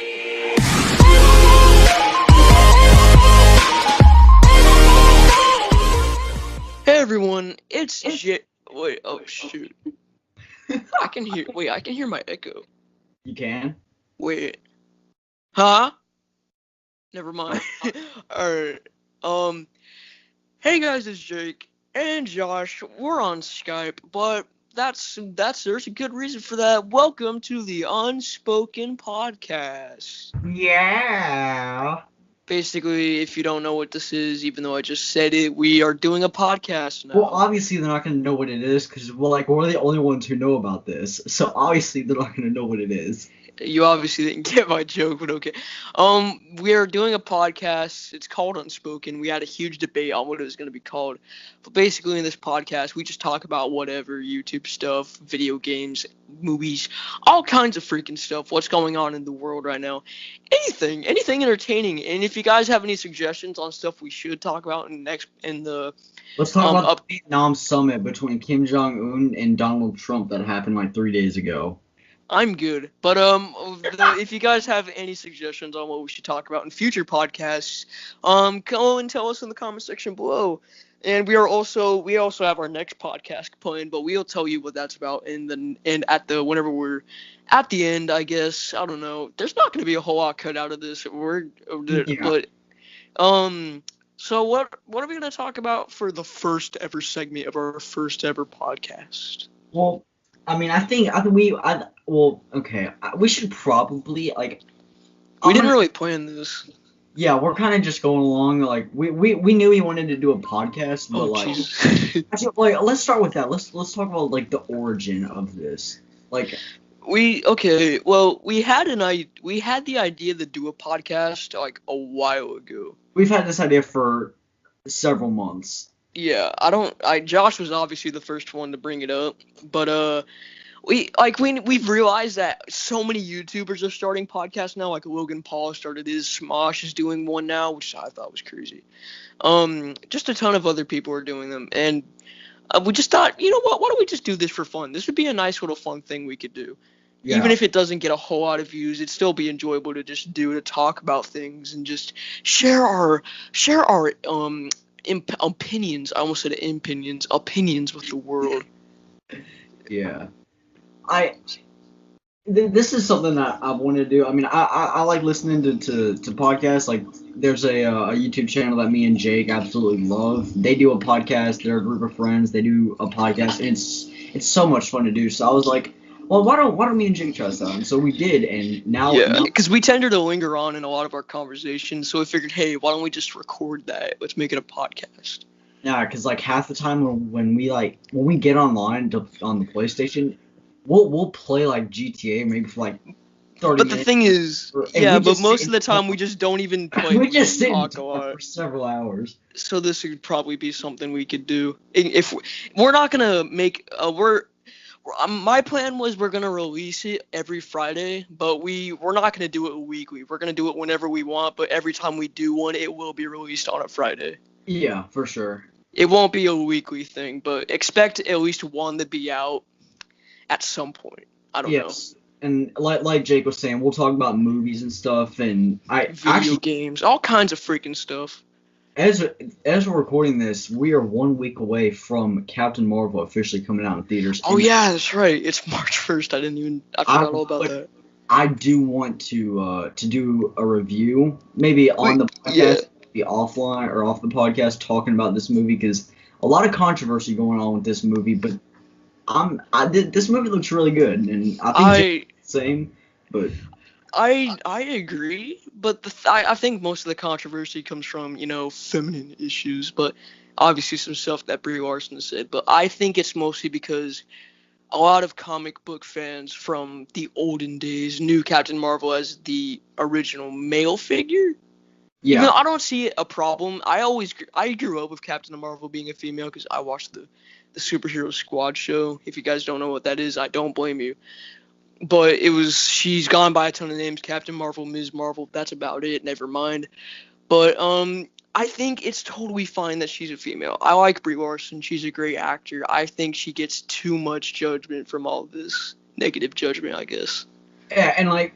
Hey everyone, it's J. Wait, oh shoot. I can hear my echo. You can? Wait. Huh? Never mind. Alright. Hey guys, it's Jake and Josh. We're on Skype, but there's a good reason for that. Welcome to the Unspoken podcast. Yeah. Basically, if you don't know what this is, even though I just said it, we are doing a podcast now. Well, obviously they're not going to know what it is because we're the only ones who know about this. So obviously they're not going to know what it is. You obviously didn't get my joke, but okay. We are doing a podcast. It's called Unspoken. We had a huge debate on what it was going to be called. But basically, in this podcast, we just talk about whatever, YouTube stuff, video games, movies, all kinds of freaking stuff. What's going on in the world right now? Anything entertaining. And if you guys have any suggestions on stuff we should talk about Let's talk about the Vietnam summit between Kim Jong-un and Donald Trump that happened like 3 days ago. I'm good, but if you guys have any suggestions on what we should talk about in future podcasts, go and tell us in the comment section below. And we also have our next podcast planned, but we'll tell you what that's about whenever we're at the end, I guess. I don't know. There's not going to be a whole lot cut out of this. So what are we going to talk about for the first ever segment of our first ever podcast? Well, I mean, we should probably, we didn't really plan this. Yeah, we're kind of just going along, we knew we wanted to do a podcast, but, actually, let's start with that. Let's talk about, the origin of this. We had the idea to do a podcast, a while ago. We've had this idea for several months. Yeah, Josh was obviously the first one to bring it up, but we've realized that so many YouTubers are starting podcasts now. Like Logan Paul started his, Smosh is doing one now, which I thought was crazy. Just a ton of other people are doing them, and we just thought, you know what? Why don't we just do this for fun? This would be a nice little fun thing we could do. Yeah. Even if it doesn't get a whole lot of views, it'd still be enjoyable to just to talk about things and just share our opinions. I almost said opinions with the world. Yeah. This is something that I want to do. I mean, I like listening to podcasts. Like, there's a YouTube channel that me and Jake absolutely love. They do a podcast. They're a group of friends. They do a podcast, and it's so much fun to do. So I was like, well, why don't me and Jake try this out? And so we did, and now... Yeah, because we tended to linger on in a lot of our conversations, so we figured, hey, why don't we just record that? Let's make it a podcast. Yeah, because, half the time when we get online on the PlayStation, we'll play, GTA maybe for, 30 minutes. But the thing is, but most of the time we just don't even play. We just sit and talk for several hours. So this would probably be something we could do. If we're not going to make... my plan was we're going to release it every Friday, but we're not going to do it weekly. We're going to do it whenever we want, but every time we do one, it will be released on a Friday. Yeah, for sure. It won't be a weekly thing, but expect at least one to be out at some point. I don't know. And like Jake was saying, we'll talk about movies and stuff, and video games, all kinds of freaking stuff. As we're recording this, we are 1 week away from Captain Marvel officially coming out in theaters. Oh yeah, that's right. It's March 1st. I forgot all about that. I do want to do a review, maybe on the podcast, be offline or off the podcast, talking about this movie, because a lot of controversy going on with this movie. But this movie looks really good, and I think it's the same. But I agree, but I think most of the controversy comes from, feminine issues, but obviously some stuff that Brie Larson said. But I think it's mostly because a lot of comic book fans from the olden days knew Captain Marvel as the original male figure. Yeah. I don't see a problem. I grew up with Captain Marvel being a female because I watched the Superhero Squad show. If you guys don't know what that is, I don't blame you. But she's gone by a ton of names: Captain Marvel, Ms. Marvel. That's about it. Never mind. But I think it's totally fine that she's a female. I like Brie Larson. She's a great actor. I think she gets too much judgment from all this negative judgment, I guess. Yeah, and a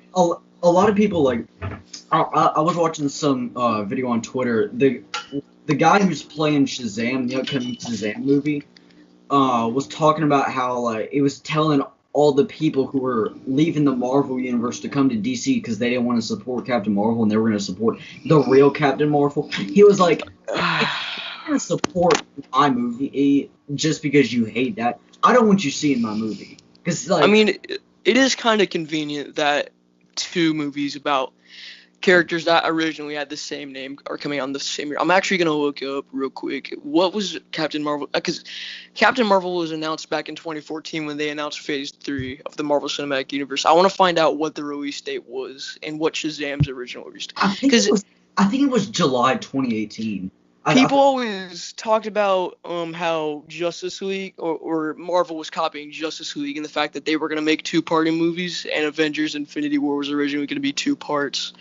a lot of people like. I was watching some video on Twitter. The guy who's playing Shazam, the upcoming Shazam movie, was talking about how like it was telling all the people who were leaving the Marvel universe to come to DC because they didn't want to support Captain Marvel and they were going to support the real Captain Marvel. He was like, if you're going to support my movie just because you hate that, I don't want you seeing my movie. Cause, like, I mean, it is kind of convenient that two movies about characters that originally had the same name are coming out in the same year. I'm actually going to look up real quick. What was Captain Marvel? Because Captain Marvel was announced back in 2014 when they announced Phase 3 of the Marvel Cinematic Universe. I want to find out what the release date was and what Shazam's original release date. I think it was July 2018. People always talked about how Justice League or Marvel was copying Justice League and the fact that they were going to make two-party movies and Avengers Infinity War was originally going to be two parts.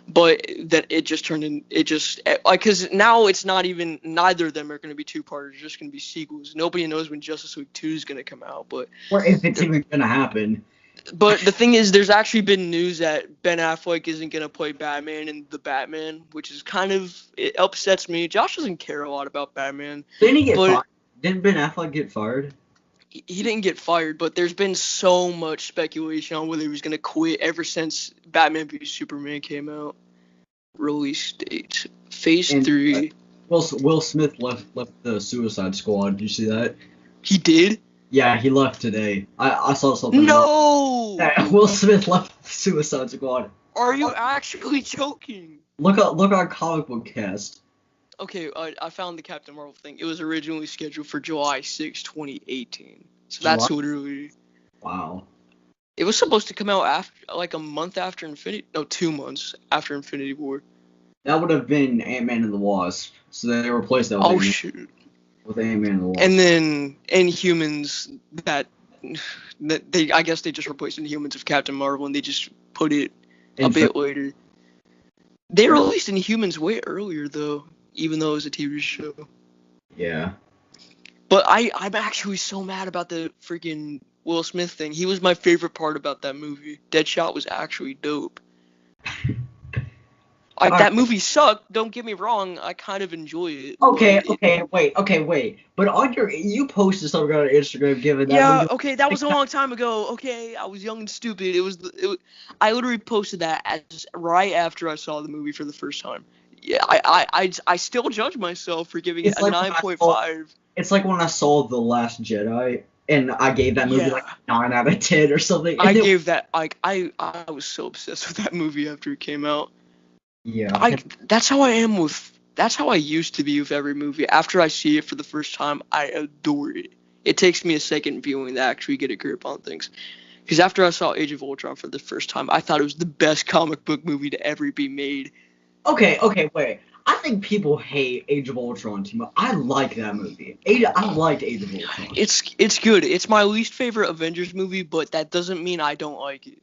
But that it just turned in, it just, like, because now it's not even, neither of them are going to be two-parters, it's just going to be sequels. Nobody knows when Justice League 2 is going to come out, but. Or if it's even going to happen. But the thing is, there's actually been news that Ben Affleck isn't going to play Batman in The Batman, which is kind of, it upsets me. Josh doesn't care a lot about Batman. Didn't he get fired? Didn't Ben Affleck get fired? He didn't get fired, but there's been so much speculation on whether he was going to quit ever since Batman v Superman came out. Release date. Phase 3. Will Smith left the Suicide Squad. Did you see that? He did? Yeah, he left today. I saw something. No! Will Smith left the Suicide Squad. Are you actually joking? Look on Comic Book Cast. Okay, I found the Captain Marvel thing. It was originally scheduled for July 6, 2018. So that's literally... Wow. It was supposed to come out after, like, a month after 2 months after Infinity War. That would have been Ant-Man and the Wasp. So they replaced that with Ant-Man and the Wasp. And then Inhumans, that they, I guess they just replaced Inhumans with Captain Marvel and they just put it a bit later. They released Inhumans way earlier, though. Even though it was a TV show. Yeah. But I'm actually so mad about the freaking Will Smith thing. He was my favorite part about that movie. Deadshot was actually dope. Like, that movie sucked, don't get me wrong, I kind of enjoy it. Okay, wait. But on you posted something on Instagram giving that movie. Okay, that was a long time ago. Okay, I was young and stupid. I literally posted that right after I saw the movie for the first time. Yeah, I still judge myself for giving it a 9.5. It's like when I saw The Last Jedi, and I gave that movie like 9 out of 10 or something. I gave that, like, I was so obsessed with that movie after it came out. Yeah. That's how I used to be with every movie. After I see it for the first time, I adore it. It takes me a second viewing to actually get a grip on things. Because after I saw Age of Ultron for the first time, I thought it was the best comic book movie to ever be made. Okay, wait. I think people hate Age of Ultron too much. I like that movie. I liked Age of Ultron. It's good. It's my least favorite Avengers movie, but that doesn't mean I don't like it.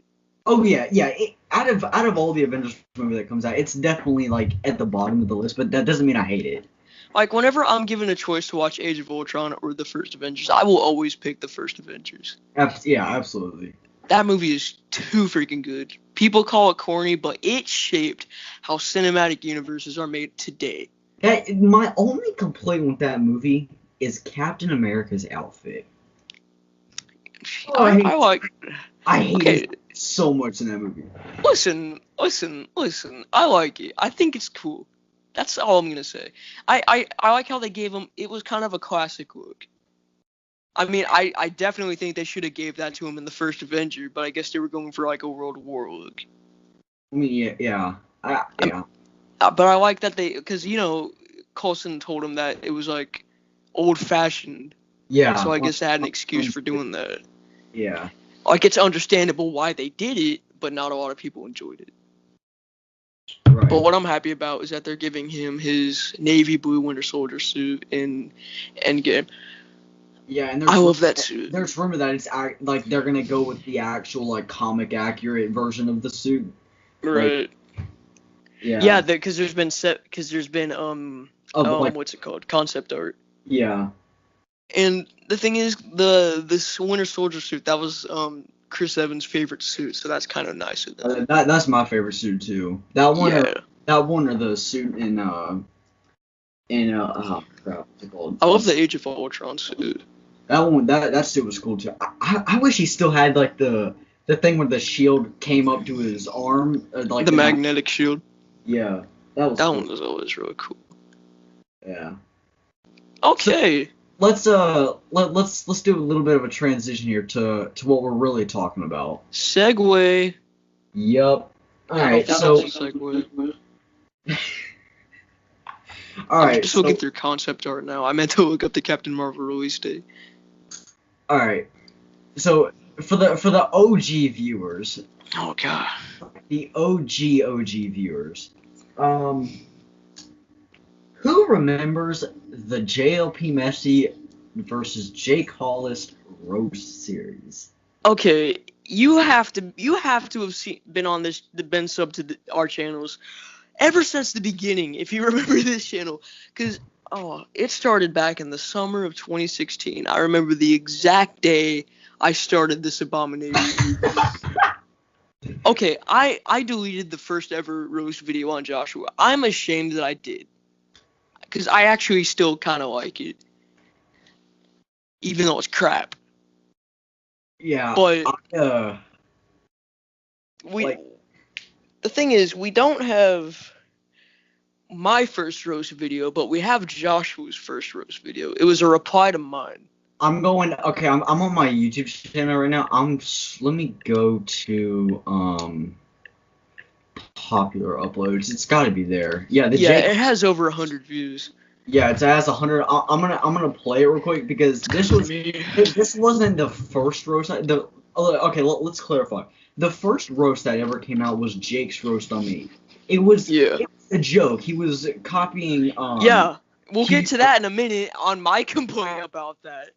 Oh yeah. Out of all the Avengers movie that comes out, it's definitely like at the bottom of the list. But that doesn't mean I hate it. Like, whenever I'm given a choice to watch Age of Ultron or the first Avengers, I will always pick the first Avengers. Yeah, absolutely. That movie is too freaking good. People call it corny, but it shaped how cinematic universes are made today. My only complaint with that movie is Captain America's outfit. I hate it so much in that movie. Listen. I like it. I think it's cool. That's all I'm gonna say. I like how they gave him. It was kind of a classic look. I mean, I definitely think they should have gave that to him in the first Avenger, but I guess they were going for like a World War look. I mean, yeah. But I like that because Coulson told him that it was like old-fashioned. Yeah. So I guess they had an excuse for doing that. Yeah. Like, it's understandable why they did it, but not a lot of people enjoyed it. Right. But what I'm happy about is that they're giving him his navy blue Winter Soldier suit in Endgame. Yeah, and I love that suit. There's rumor that it's like they're gonna go with the actual like comic accurate version of the suit. Right. Like, yeah. Yeah, because there's been like, what's it called? Concept art. Yeah. And the thing is, this Winter Soldier suit that was Chris Evans' favorite suit, so that's kind of nice of them. That's my favorite suit too. That one, Yeah. or the suit in oh crap, what's it called? I love the Age of Ultron suit. That suit was cool too. I wish he still had like the thing where the shield came up to his arm, like the magnetic shield. Yeah, that cool. One was always really cool. Yeah. Okay. So, let's do a little bit of a transition here to what we're really talking about. Segue. Yup. All right. So. Segue. All right. I'm just looking through concept art now. I meant to look up the Captain Marvel release date. All right. So for the OG viewers. Oh god. The OG viewers. Who remembers the JLP Messi versus Jake Hollis roast series? Okay, you have to have been subbed to our channels ever since the beginning, if you remember this channel, because it started back in the summer of 2016. I remember the exact day I started this abomination. Okay, I deleted the first ever roast video on Joshua. I'm ashamed that I did, because I actually still kind of like it, even though it's crap. Yeah, but the thing is, we don't have my first roast video, but we have Joshua's first roast video. It was a reply to mine. I'm on my YouTube channel right now. Let me go to popular uploads. It's got to be there. Yeah, it has over 100 views. Yeah, it has 100. I'm gonna play it real quick because this wasn't the first roast. Okay, let's clarify. The first roast that ever came out was Jake's roast on me. It was a joke. He was copying. Yeah, we'll get to that in a minute on my complaint about that.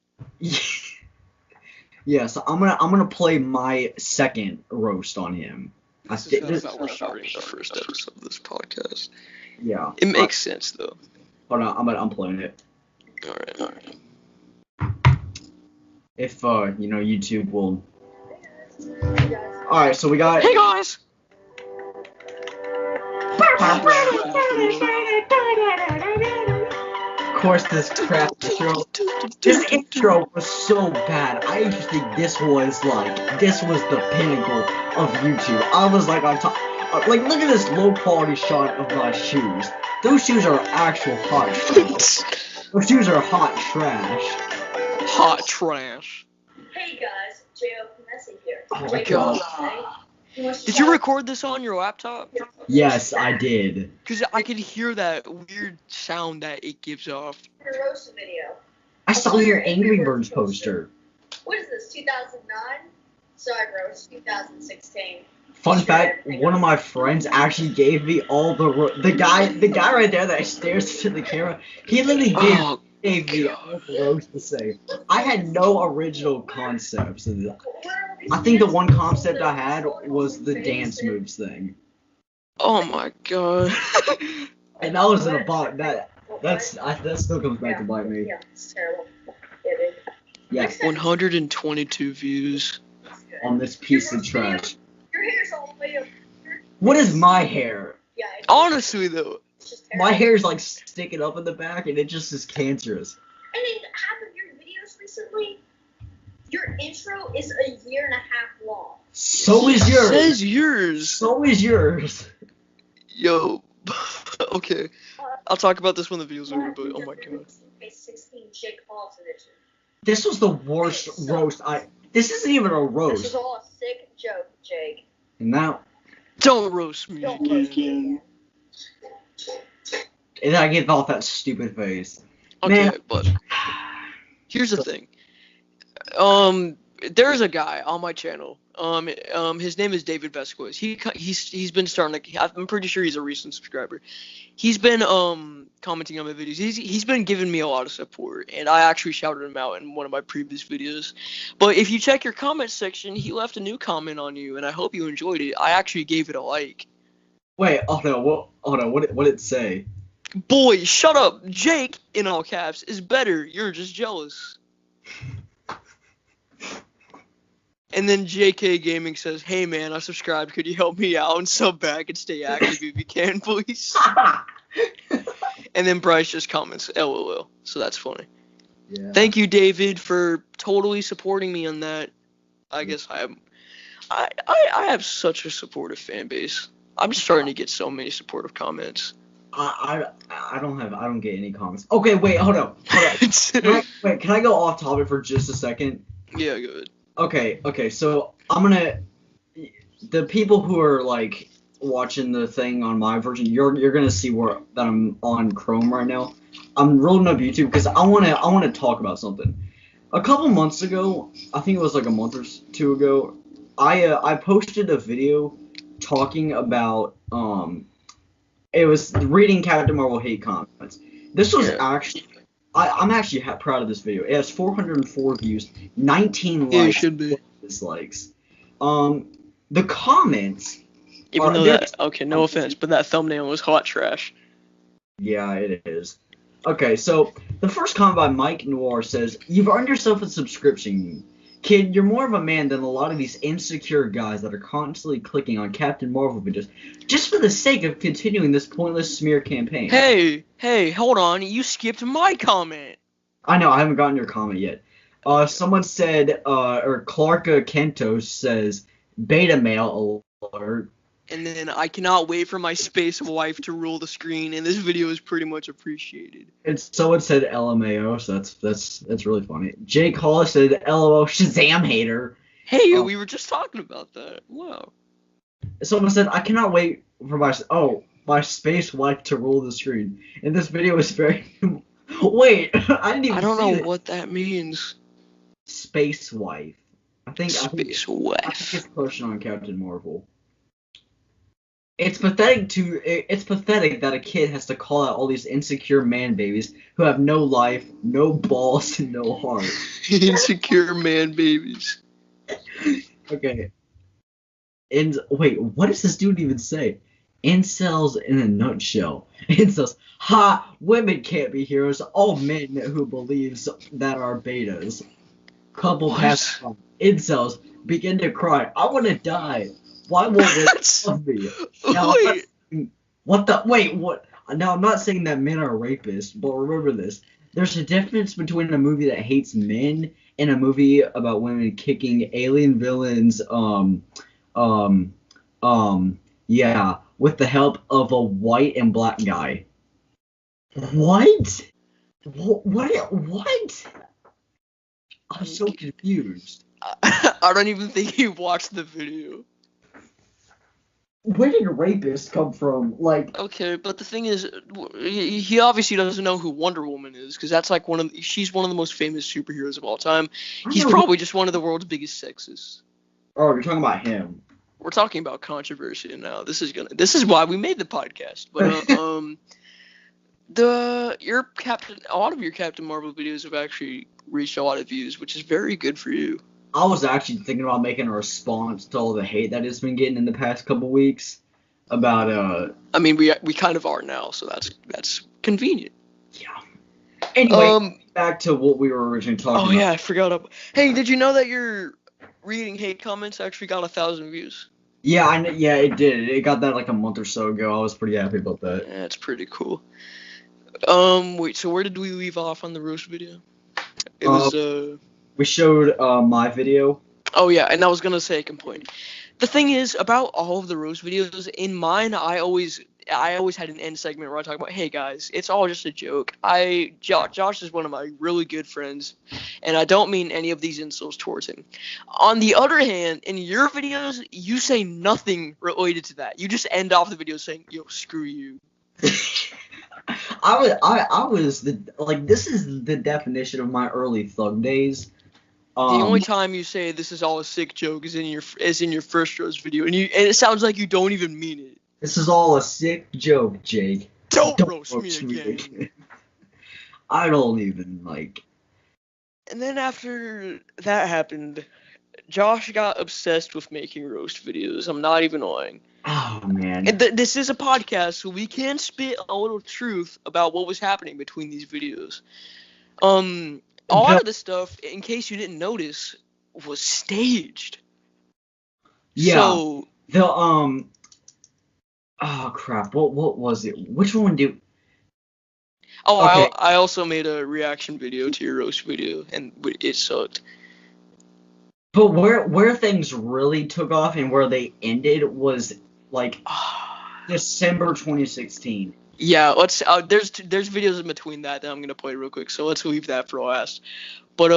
Yeah, so I'm gonna play my second roast on him. We're starting the first episode of this podcast. Yeah, it makes sense though. Hold on, I'm playing it. All right. If YouTube will. All right, so we got. Hey guys. Of course, this crap intro. This intro was so bad. I used to think this was the pinnacle of YouTube. I was like on top. Like, look at this low quality shot of my shoes. Those shoes are actual hot trash. Those shoes are hot trash. Hot trash. Hey guys, JLP Messi here. Oh my god. Did you record this on your laptop? Yes, I did. Because I could hear that weird sound that it gives off. Your roast video. I saw your Angry Birds poster. What is this, 2009? Sorry, bro, it's 2016. Fun fact, one of my friends actually gave me all the guy right there that stares to the camera. He literally gave me all the roast to say. I had no original concepts. I think the one concept I had was the dance moves thing. Oh my god. And that was in a bot. That still comes back to bite me. Yeah, it's terrible. Yeah. 122 views on this piece of trash. Your hair's all the way up. What is my hair? Yeah. Honestly though, my hair's like sticking up in the back, and it just is cancerous. And in half of your videos recently, your intro is a year and a half long. So is yours. Says yours. So is yours. Yo. Okay. I'll talk about this when the video's over, but oh my god. 16 Jake Hollis edition. This was the worst roast This isn't even a roast. This is all a sick joke, Jake. And now. Don't roast me again. And I get off that stupid face. Okay, Man. but here's the thing. There's a guy on my channel. His name is David Vasquez. He's been starting to. I'm pretty sure he's a recent subscriber. He's been commenting on my videos. He's been giving me a lot of support, and I actually shouted him out in one of my previous videos. But if you check your comment section, he left a new comment on you, and I hope you enjoyed it. I actually gave it a like. Wait, what did it say? Boy, shut up. Jake, in all caps, is better. You're just jealous. And then JK Gaming says, "Hey man, I subscribed. Could you help me out and sub back and stay active if you can, please?" And then Bryce just comments, "LOL." So that's funny. Yeah. Thank you, David, for totally supporting me on that. I guess I have such a supportive fan base. I'm starting to get so many supportive comments. I don't get any comments. Okay, wait, hold up. Can I go off topic for just a second? Yeah, good. Okay, so the people who are like watching the thing on my version, you're gonna see that I'm on Chrome right now. I'm rolling up YouTube because I wanna talk about something. A couple months ago, I think it was like a month or two ago, I posted a video talking about it was reading Captain Marvel hate comments. This was actually I'm actually proud of this video. It has 404 views, 19 Yeah, it likes, should be. dislikes. The comments. Even though that, okay, no offense, but that thumbnail was hot trash. Yeah, it is. Okay, so the first comment by Mike Noir says, "You've earned yourself a subscription. Kid, you're more of a man than a lot of these insecure guys that are constantly clicking on Captain Marvel videos just for the sake of continuing this pointless smear campaign." Hey, hold on. You skipped my comment. I know, I haven't gotten your comment yet. Someone said, or Clarka Kento says, "Beta male alert." And then I cannot wait for my space wife to rule the screen, and this video is pretty much appreciated. And someone said LMAO, so that's really funny. Jake Hollis said, "LOL Shazam hater." Hey, we were just talking about that. Wow. Someone said, "I cannot wait for my space wife to rule the screen." And this video is very. Wait, I didn't even. I don't know what that means. Space wife. I think wife. I think it's pushing on Captain Marvel. It's pathetic that a kid has to call out all these insecure man babies who have no life, no balls, and no heart. Insecure man babies. Okay. And wait, what does this dude even say? Incels in a nutshell. Incels. Ha! Women can't be heroes. All men who believes that are betas. Couple pass on. Incels begin to cry. I want to die. Why won't they love me? Now, Wait. What? Now, I'm not saying that men are rapists, but remember this. There's a difference between a movie that hates men and a movie about women kicking alien villains, yeah, with the help of a white and black guy. What? What? I'm so confused. I don't even think he watched the video. Where did rapist come from? Like, okay, but the thing is, he obviously doesn't know who Wonder Woman is, because that's like she's one of the most famous superheroes of all time. He's probably just one of the world's biggest sexists. Oh, you're talking about him. We're talking about controversy now. This is why we made the podcast. But a lot of your Captain Marvel videos have actually reached a lot of views, which is very good for you. I was actually thinking about making a response to all the hate that it's been getting in the past couple weeks about I mean, we kind of are now, so that's convenient. Yeah. Anyway, back to what we were originally talking about. Oh yeah, I forgot. Hey, did you know that your reading hate comments actually got 1,000 views? Yeah, it did. It got that like a month or so ago. I was pretty happy about that. Yeah, it's pretty cool. Wait, so where did we leave off on the roast video? It was we showed my video. Oh yeah, and I was gonna say a complaint. The thing is about all of the roast videos, in mine I always had an end segment where I talk about, hey guys, it's all just a joke. Josh is one of my really good friends, and I don't mean any of these insults towards him. On the other hand, in your videos, you say nothing related to that. You just end off the video saying, yo, screw you. I was this is the definition of my early thug days. The only time you say this is all a sick joke is in your first roast video, and it sounds like you don't even mean it. This is all a sick joke, Jake. Don't roast me again. I don't even like. And then after that happened, Josh got obsessed with making roast videos. I'm not even lying. Oh man. And this is a podcast, so we can spit a little truth about what was happening between these videos. A lot of this stuff, in case you didn't notice, was staged. Yeah. So, The oh crap, what was it? Which one do? Okay, I also made a reaction video to your roast video, and it sucked. but where things really took off and where they ended was like December 2016. Yeah, let's. There's videos in between that I'm gonna play real quick. So let's leave that for last. But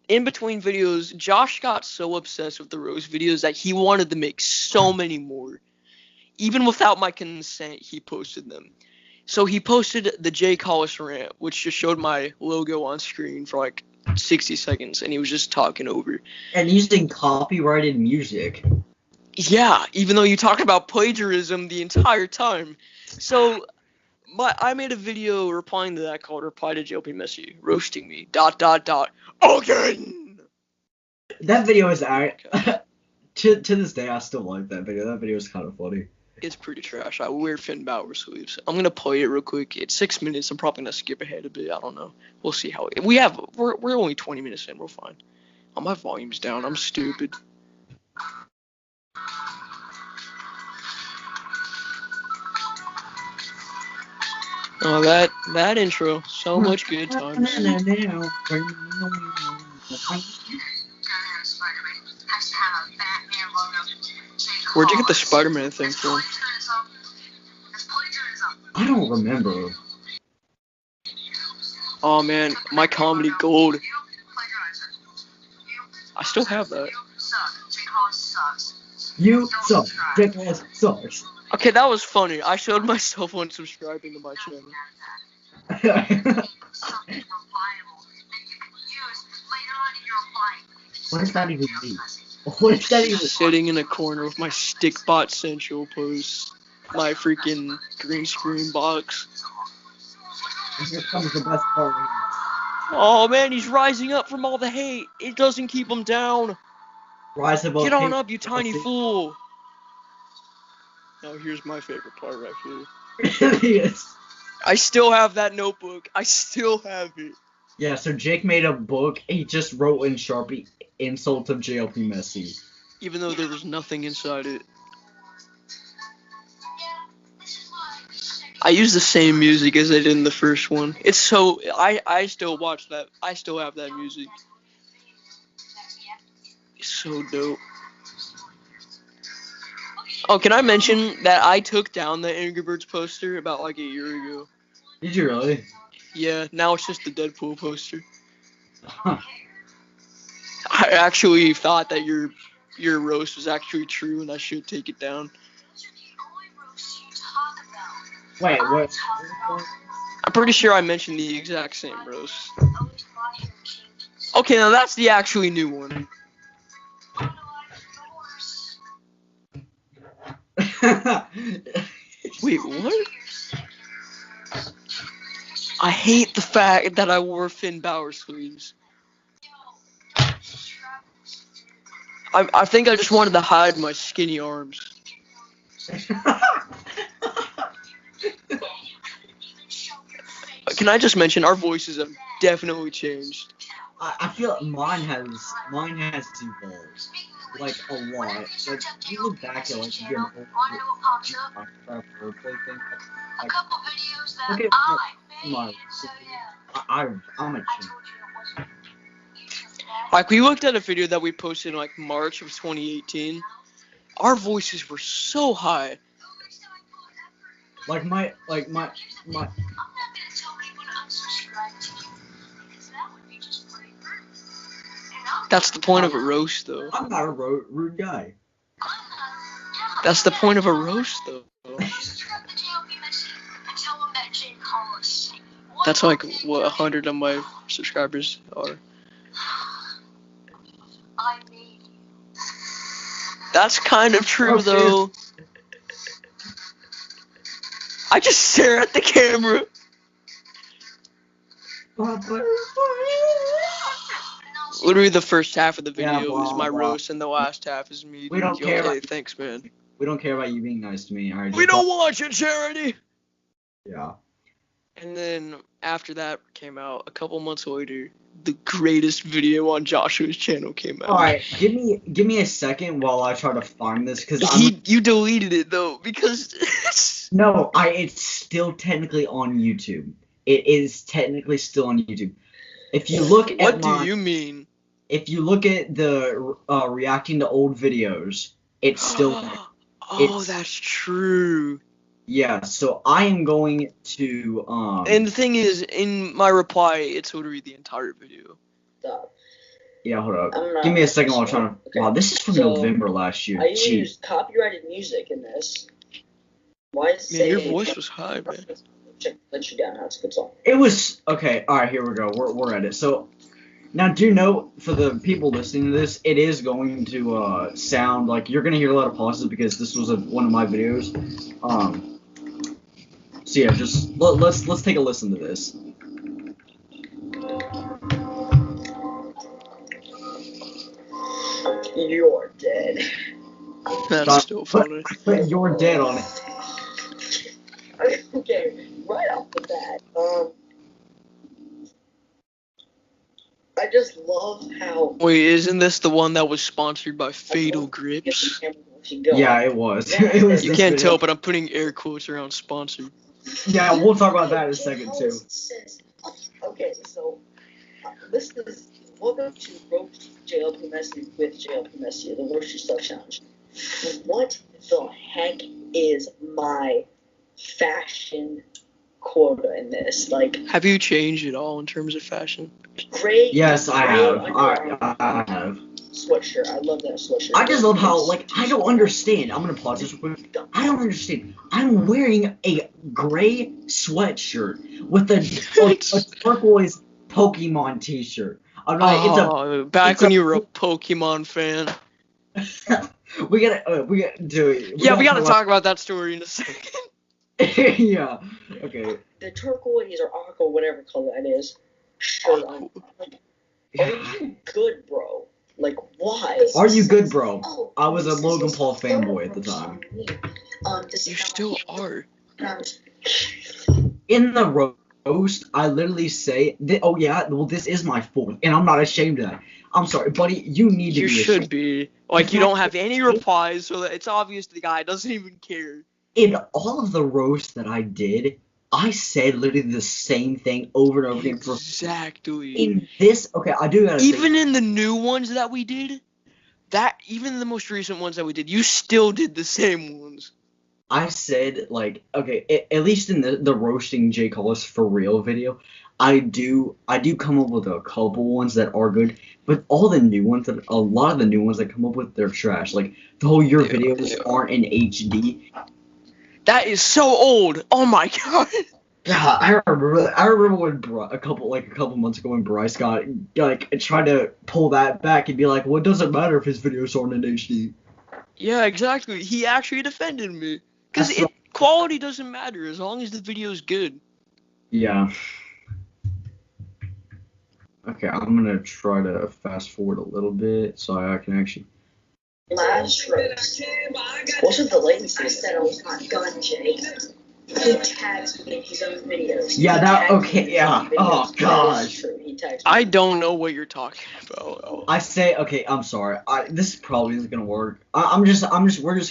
in between videos, Josh got so obsessed with the roast videos that he wanted to make so many more. Even without my consent, he posted them. So he posted the Jay Collis rant, which just showed my logo on screen for like 60 seconds, and he was just talking over. And using copyrighted music. Yeah, even though you talk about plagiarism the entire time. So I made a video replying to that called "Reply to JLP Messi roasting me." ... Again. That video is to this day I still like that video. That video is kind of funny. It's pretty trash. I wear Finn Balor sleeves. I'm gonna play it real quick. It's 6 minutes. I'm probably gonna skip ahead a bit. I don't know. We'll see how we're only 20 minutes in. We're fine. Oh, my volume's down. I'm stupid. Oh, that intro. So much good times. Where'd you get the Spider-Man thing from? I don't remember. Oh man, my comedy gold. I still have that. You suck. Jake Collis sucks. Okay, that was funny. I showed myself unsubscribing to my channel. What does that even mean? What is that even? Sitting in a corner with my Stickbot Central post, my freaking green screen box. And here comes the best part. Oh man, he's rising up from all the hate. It doesn't keep him down. Rise above. Get on up, you tiny fool. Now here's my favorite part right here. Yes. I still have that notebook. I still have it. Yeah, so Jake made a book. He just wrote in Sharpie insult of JLP Messi. Even though there was nothing inside it. I use the same music as I did in the first one. It's so I still watch that. I still have that music. It's so dope. Oh, can I mention that I took down the Angry Birds poster about like a year ago? Did you really? Yeah, now it's just the Deadpool poster. I actually thought that your roast was actually true and I should take it down. Wait, what? I'm pretty sure I mentioned the exact same roast. Okay, now that's the actually new one. Wait, what? I hate the fact that I wore Finn Balor sleeves. I think I just wanted to hide my skinny arms. Can I just mention our voices have definitely changed. I feel mine has evolved like a lot. Like you look back at like your old wordplay thing. Like, look at mine. I'm a champ. Like we looked at a video that we posted in like March of 2018. Our voices were so high. Like my. That's the point of a roast, though. I'm not a rude guy. That's the point of a roast, though. That's like what 100 of my subscribers are. That's kind of true, though. I just stare at the camera. Literally the first half of the video is my roast and the last half is me. We don't care. Hey, thanks, man. We don't care about you being nice to me. We don't watch it, Charity. Yeah. And then after that came out, a couple months later, the greatest video on Joshua's channel came out. All right, give me a second while I try to find this because You deleted it though because it's still technically on YouTube. It is technically still on YouTube. If you look what at do you mean? If you look at the reacting to old videos, it's still there. That's true. Yeah, so I am going to And the thing is, in my reply, it's literally the entire video. Stop. Yeah, hold up. I'm not Give me a second while I'm trying to. Okay. Wow, this is from So, November last year. I Jeez. used copyrighted music in this. Why is Man, your voice was high, man. Let you down. That's a good song. It was okay. All right, here we go. We're at it. So now, do note for the people listening to this, it is going to sound like you're gonna hear a lot of pauses because this was one of my videos. So yeah, just let's take a listen to this. You're dead. That's still funny. Put "You're Dead" on it. Okay, right off the bat, I just love how. Wait, isn't this the one that was sponsored by Fatal Grips? Yeah, it was. Yeah, It was You this can't video. tell, but I'm putting air quotes around sponsored. Yeah, we'll talk about that in a second too. Okay, so this is welcome to Roast JLP Messi with JLP Messi, the Roast Yourself Challenge. What the heck is my fashion quota in this? Like, Have you changed at all in terms of fashion? gray. Yes, I gray have. Under I have. Sweatshirt. I love that sweatshirt. I just love how, like, I don't understand. I'm gonna pause this real quick. I don't understand. I'm wearing a gray sweatshirt with a turquoise Pokemon t-shirt. I'm like, Back it's when a- you were a Pokemon fan. we gotta do it. We gotta talk about that story in a second. Yeah. Okay. The turquoise or aqua, whatever color that is. Shirt on. Like, are you good, bro? Like, why? Are you good, bro? Oh, I was a this is Logan his Paul third fanboy at the roast time. on me. This You is still how are. In the roast, I literally say, "Oh yeah, well this is my fourth," and I'm not ashamed of that. I'm sorry, buddy. You need to You be should ashamed. be. Like, you don't have any replies, so that it's obvious the guy doesn't even care. In all of the roasts that I did, I said literally the same thing over and over again. Exactly. In this, okay, I do gotta Even say, in the new ones that we did, even the most recent ones that we did, you still did the same ones. I said like, okay, at least in the roasting J. Collis for real video, I do come up with a couple ones that are good, but all the new ones a lot of the new ones that come up with, they're trash. Like the whole your They are, videos they are. aren't in HD. That is so old. Oh my god. Yeah, I remember when a couple months ago when Bryce got like tried to pull that back and be like, well, it doesn't matter if his videos aren't in HD. Yeah, exactly. He actually defended me. Because That's right. quality doesn't matter as long as the video's good. Yeah. Okay, I'm gonna try to fast forward a little bit so I can actually. last roast. Wasn't the latency? Said I was not gun, Jay. He tags me in his own videos. Yeah, He that- tags okay, me in his own yeah. videos. Oh, That is gosh. true. He tags me. I don't know what you're talking about. I say, okay, I'm sorry. This probably isn't gonna work. We're just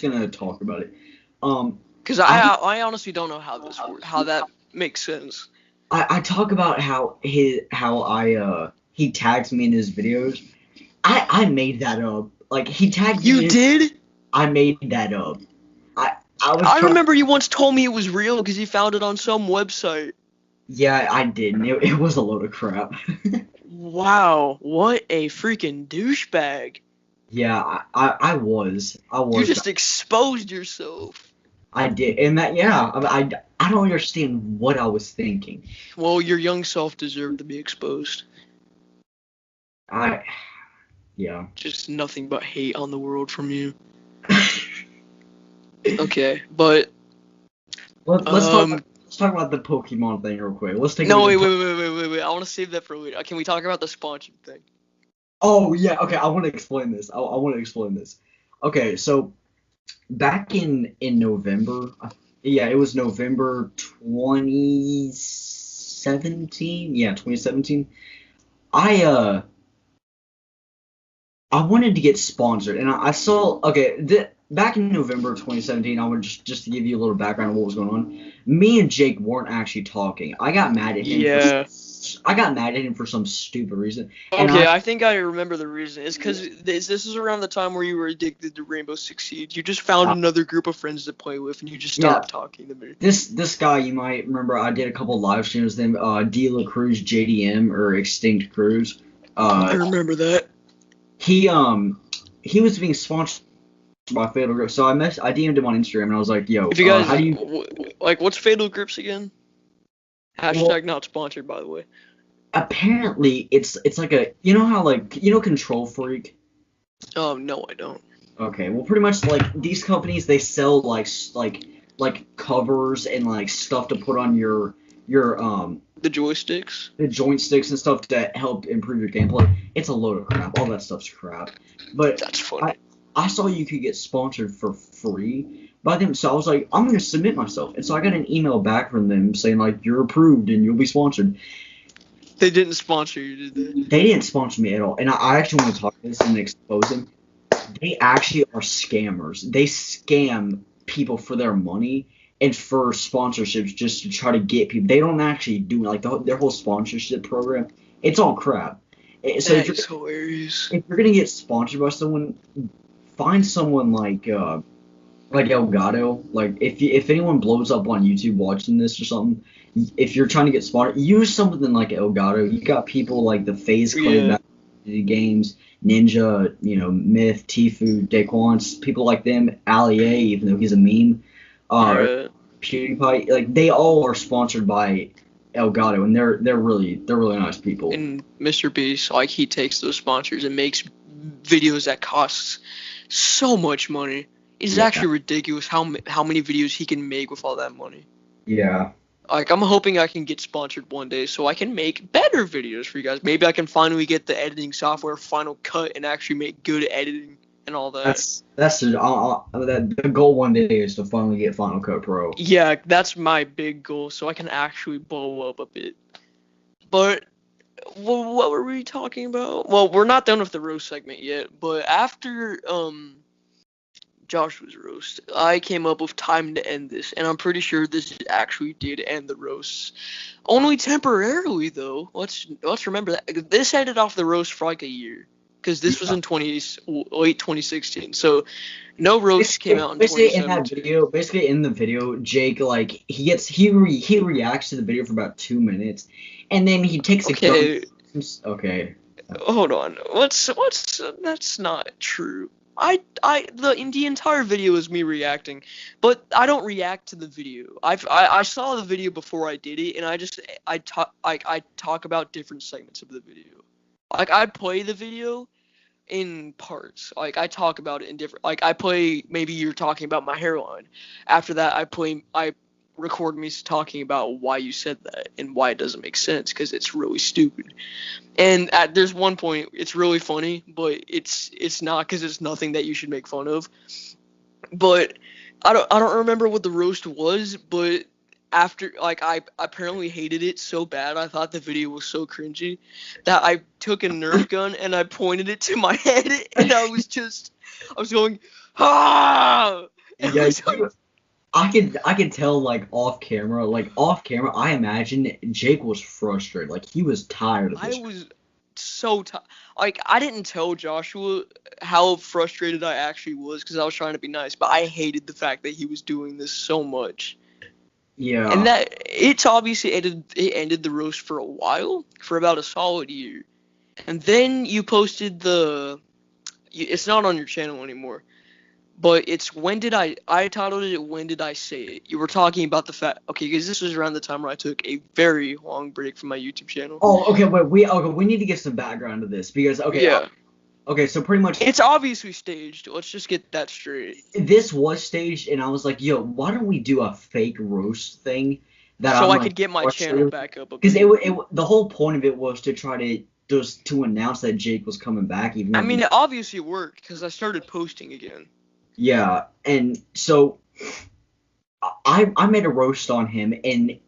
gonna talk about it. Because I honestly don't know how this works, how that makes sense. I talk about how he tags me in his videos. I made that up. Like he tagged me. You did? I made that up. I remember you once told me it was real because you found it on some website. Yeah, I didn't. It was a load of crap. Wow, what a freaking douchebag. Yeah, I was. You just exposed yourself. I did, and that I don't understand what I was thinking. Well, your young self deserved to be exposed. Yeah. Just nothing but hate on the world from you. Okay, but Let's talk about the Pokemon thing real quick. Let's take. no, wait. I want to save that for later. Can we talk about the sponsored thing? Oh yeah, okay. I want to explain this. I want to explain this. Okay, so back in November, yeah, it was November 2017. Yeah, 2017. I I wanted to get sponsored, and I saw back in November of 2017. I would just to give you a little background of what was going on. Me and Jake weren't actually talking. Yeah. I got mad at him for some stupid reason, and Okay, I think I remember the reason. It's because this is around the time where you were addicted to Rainbow Six Siege. You just found another group of friends to play with, and you just stopped talking to me. This guy you might remember. I did a couple live streams with him. D La Cruz JDM or Extinct Cruz. I remember that. He was being sponsored by Fatal Grip, so I DM'd him on Instagram and I was like, "Yo, If you guys how do you what's Fatal Grips again? Hashtag not sponsored, by the way. Apparently, it's like how Control Freak. Oh no, I don't. Okay, well, pretty much like these companies, they sell like covers and like stuff to put on your the joysticks, the joint sticks and stuff to help improve your gameplay. It's a load of crap. All that stuff's crap. But that's funny. I saw you could get sponsored for free by them, so I was like, I'm gonna submit myself. And so I got an email back from them saying like you're approved and you'll be sponsored. They didn't sponsor you, did they? They didn't sponsor me at all. And I actually want to talk to this and expose them. They actually are scammers. They scam people for their money and for sponsorships just to try to get people. They don't actually do like their whole sponsorship program. It's all crap. So that is hilarious. If you're gonna get sponsored by someone, find someone like Elgato. Like if anyone blows up on YouTube watching this or something, if you're trying to get sponsored, use something like Elgato. You got people like the FaZe Clan back in the games, Ninja, Myth, Tfue, Daquan, people like them, Ali A, even though he's a meme, PewDiePie, like they all are sponsored by Elgato, and they're really nice people. And Mr. Beast, like he takes those sponsors and makes videos that costs so much money. It's actually ridiculous how many videos he can make with all that money. Yeah. Like, I'm hoping I can get sponsored one day so I can make better videos for you guys. Maybe I can finally get the editing software Final Cut and actually make good editing and all that. The goal one day is to finally get Final Cut Pro. Yeah, that's my big goal, so I can actually blow up a bit. But what were we talking about? Well, we're not done with the roast segment yet, but after Joshua's roast, I came up with time to end this, and I'm pretty sure this actually did end the roasts. Only temporarily, though. Let's remember that. This ended off the roast for like a year, because this was in late 2016, so no roast came out in 2017. Basically in the video, Jake, like, he reacts to the video for about 2 minutes, and then he takes Okay. Okay. Hold on. That's not true. The entire video is me reacting, but I don't react to the video. I saw the video before I did it, and I talk about different segments of the video. Like, I play the video in parts. Like, I talk about it in different. Like, I play. Maybe you're talking about my hairline. After that, I record me talking about why you said that and why it doesn't make sense because it's really stupid. And there's one point it's really funny, but it's not because it's nothing that you should make fun of. But I don't remember what the roast was, but after, like, I apparently hated it so bad, I thought the video was so cringy that I took a Nerf gun and I pointed it to my head and I was going, ah! Yeah, I could tell, like, off camera, I imagine Jake was frustrated. Like, he was tired of this. I was so tired. Like, I didn't tell Joshua how frustrated I actually was because I was trying to be nice, but I hated the fact that he was doing this so much. Yeah. And that, it's obviously ended the roast for a while, for about a solid year. And then you posted it's not on your channel anymore. But it's I titled it, When Did I Say It? You were talking about the fact, okay, because this was around the time where I took a very long break from my YouTube channel. Oh, okay, but we need to get some background to this, because, okay. Yeah. Okay, so pretty much. It's obviously staged, let's just get that straight. This was staged, and I was like, yo, why don't we do a fake roast thing? So I could get my channel back up. Because the whole point of it was to try to announce that Jake was coming back, even though I mean, it obviously worked, because I started posting again. Yeah, and so I made a roast on him, and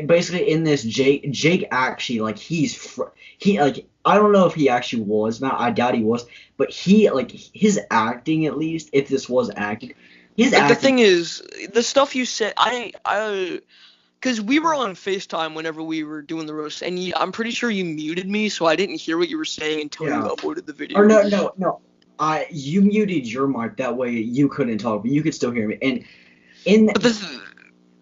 basically in this Jake actually like he like I don't know if he actually was not I doubt he was, but he like his acting at least if this was acting, his Like the acting. thing is, the stuff you said, because we were on FaceTime whenever we were doing the roast, and I'm pretty sure you muted me, so I didn't hear what you were saying until you Yeah. uploaded the Or video. no. You muted your mic that way you couldn't talk, but you could still hear me. And in But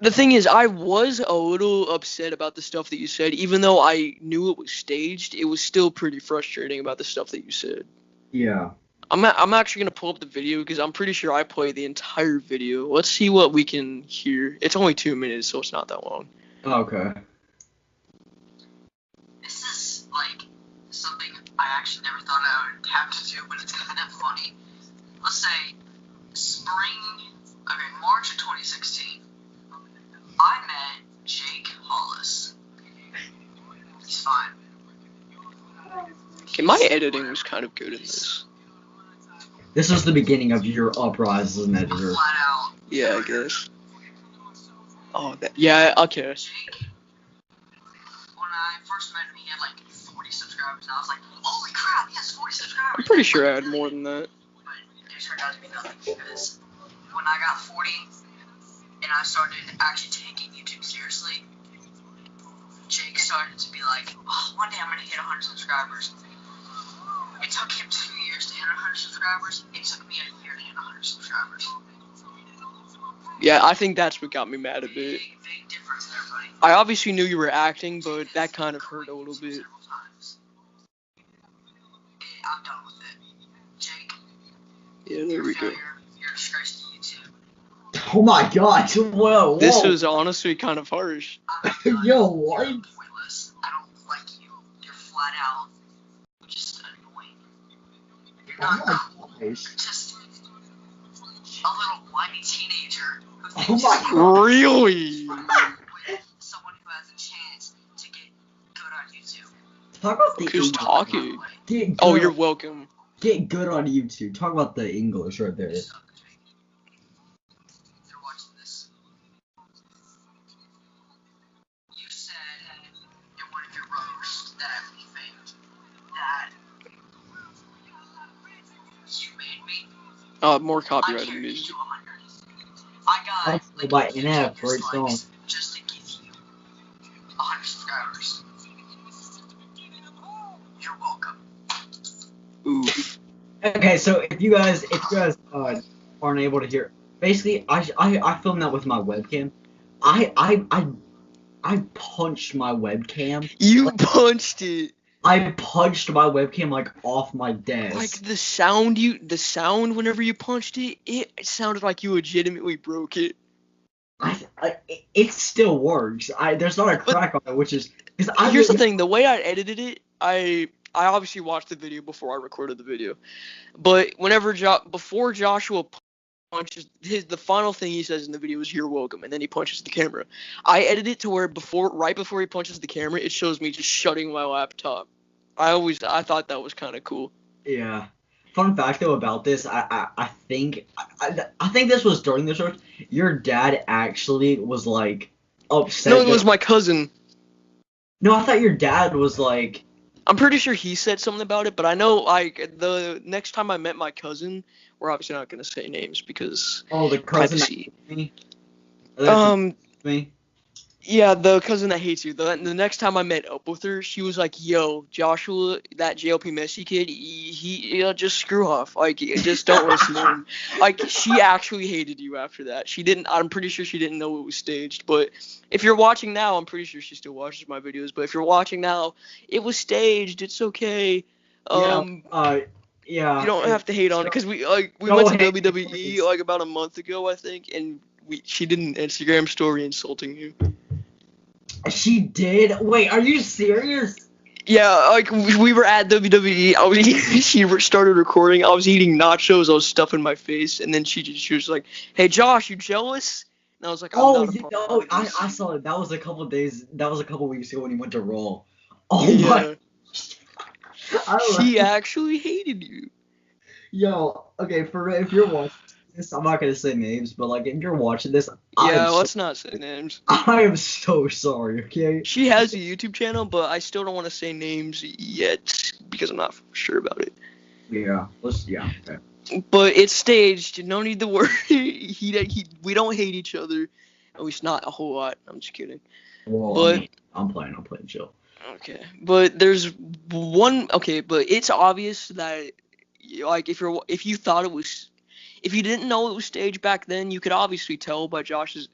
the thing is, I was a little upset about the stuff that you said, even though I knew it was staged. It was still pretty frustrating about the stuff that you said. yeah. I'm actually gonna pull up the video because I'm pretty sure I played the entire video. Let's see what we can hear. It's only 2 minutes, so it's not that long. Okay. This is like something I actually never thought I would have to do, but it's kind of funny. Let's say March of 2016. I met Jake Hollis. He's fine. Okay, my editing was kind of good in this. This was the beginning of your uprise as an editor. Flat out. Yeah, I guess. Oh, yeah, okay. Jake, when I first met him, he had like 40 subscribers, and I was like, holy crap, he has 40 subscribers. I'm pretty sure I had more than that. But it turned out to be nothing because when I got 40 and I started actually taking YouTube seriously, Jake started to be like, oh, one day I'm going to hit 100 subscribers. It took him 2 years to hit 100 subscribers. It took me a year to hit 100 subscribers. Yeah, I think that's what got me mad a bit. Big difference there, buddy. I obviously knew you were acting, but that kind of hurt a little bit. Several times. I'm done with it. Jake, Yeah, there you're a we go. failure. You're a disgrace to YouTube. Oh my god! Whoa! This was honestly kind of harsh. I'm done. Yo, what? You're pointless. I don't like you. You're flat out just annoying. You're not cool. You're just a little whiny teenager who Oh thinks my you God. Really? with someone who has a chance to get good on YouTube. Talk about the Who's English. talking? Get good Oh, on- you're welcome. Get good on YouTube. Talk about the English right there. You're watching this. You said in one of your roasts that we faked that you made me. More I copyrighted carried you music. to 100. I got That's like by 15 NF, great dislikes song. just to give you 100 subscribers. You're welcome. Oof. Okay, so if you guys aren't able to hear, basically I filmed that with my webcam. I punched my webcam. You punched it. I punched my webcam like off my desk. Like the sound whenever you punched it, it sounded like you legitimately broke it. It still works. There's not a crack on it, which is because Here's the thing: the way I edited it, I obviously watched the video before I recorded the video, but whenever before Joshua punches the final thing he says in the video is "You're welcome," and then he punches the camera. I edited it to where right before he punches the camera, it shows me just shutting my laptop. I thought that was kind of cool. Yeah. Fun fact though about this, I think this was during this roast. Your dad actually was like upset. No, it was my cousin. No, I thought your dad was like. I'm pretty sure he said something about it, but I know like the next time I met my cousin, we're obviously not gonna say names because Oh, the cousin privacy. that me. Me. Yeah, the cousin that hates you. The next time I met up with her, she was like, "Yo, Joshua, that JLP Messi kid, he just screw off. Like, just don't listen to him." Like, she actually hated you after that. She didn't. I'm pretty sure she didn't know it was staged. But if you're watching now, I'm pretty sure she still watches my videos. But if you're watching now, it was staged. It's okay. Yeah. You don't have to hate on it because we went to WWE like about a month ago, I think, and she did an Instagram story insulting you. She did? Wait, are you serious? Yeah, like we were at WWE. She started recording. I was eating nachos. I was stuffing my face, and then she was like, "Hey, Josh, you jealous?" And I was like, "I'm not a part of this." I saw it. That was a couple days. That was a couple weeks ago when he went to Raw. Oh Yeah. my! She actually hated you. Yo, okay, for if you're watching, this. I'm not gonna say names, but like if you're watching this, Yeah, let's not say names. I am so sorry. Okay. She has a YouTube channel, but I still don't want to say names yet because I'm not sure about it. Yeah. Yeah. Okay. But it's staged. No need to worry. We don't hate each other. At least not a whole lot. I'm just kidding. Well, But I mean, I'm playing chill. okay, but there's one. Okay, but it's obvious that like if you thought it was, if you didn't know it was staged back then, you could obviously tell by Josh's.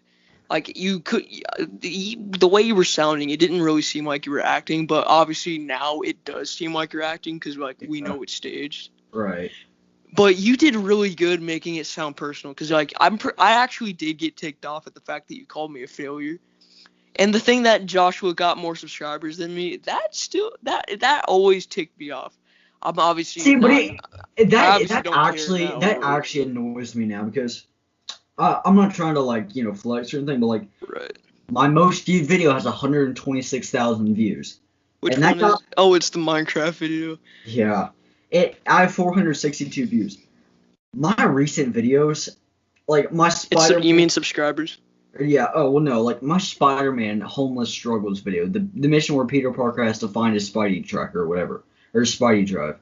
Like you could, the way you were sounding, it didn't really seem like you were acting, but obviously now it does seem like you're acting because like we know it's staged. Right. But you did really good making it sound personal because like I actually did get ticked off at the fact that you called me a failure. And the thing that Joshua got more subscribers than me, that always ticked me off. I'm obviously See, but that actually annoys me now because I'm not trying to like flex or anything, but like right. My most viewed video has 126,000 views. Which and one is? Oh, it's the Minecraft video. Yeah, I have 462 views. My recent videos, like my Spider. You mean subscribers? Yeah. Oh well, no. Like my Spider-Man homeless struggles video, the mission where Peter Parker has to find his Spidey tracker or whatever, or his Spidey drive.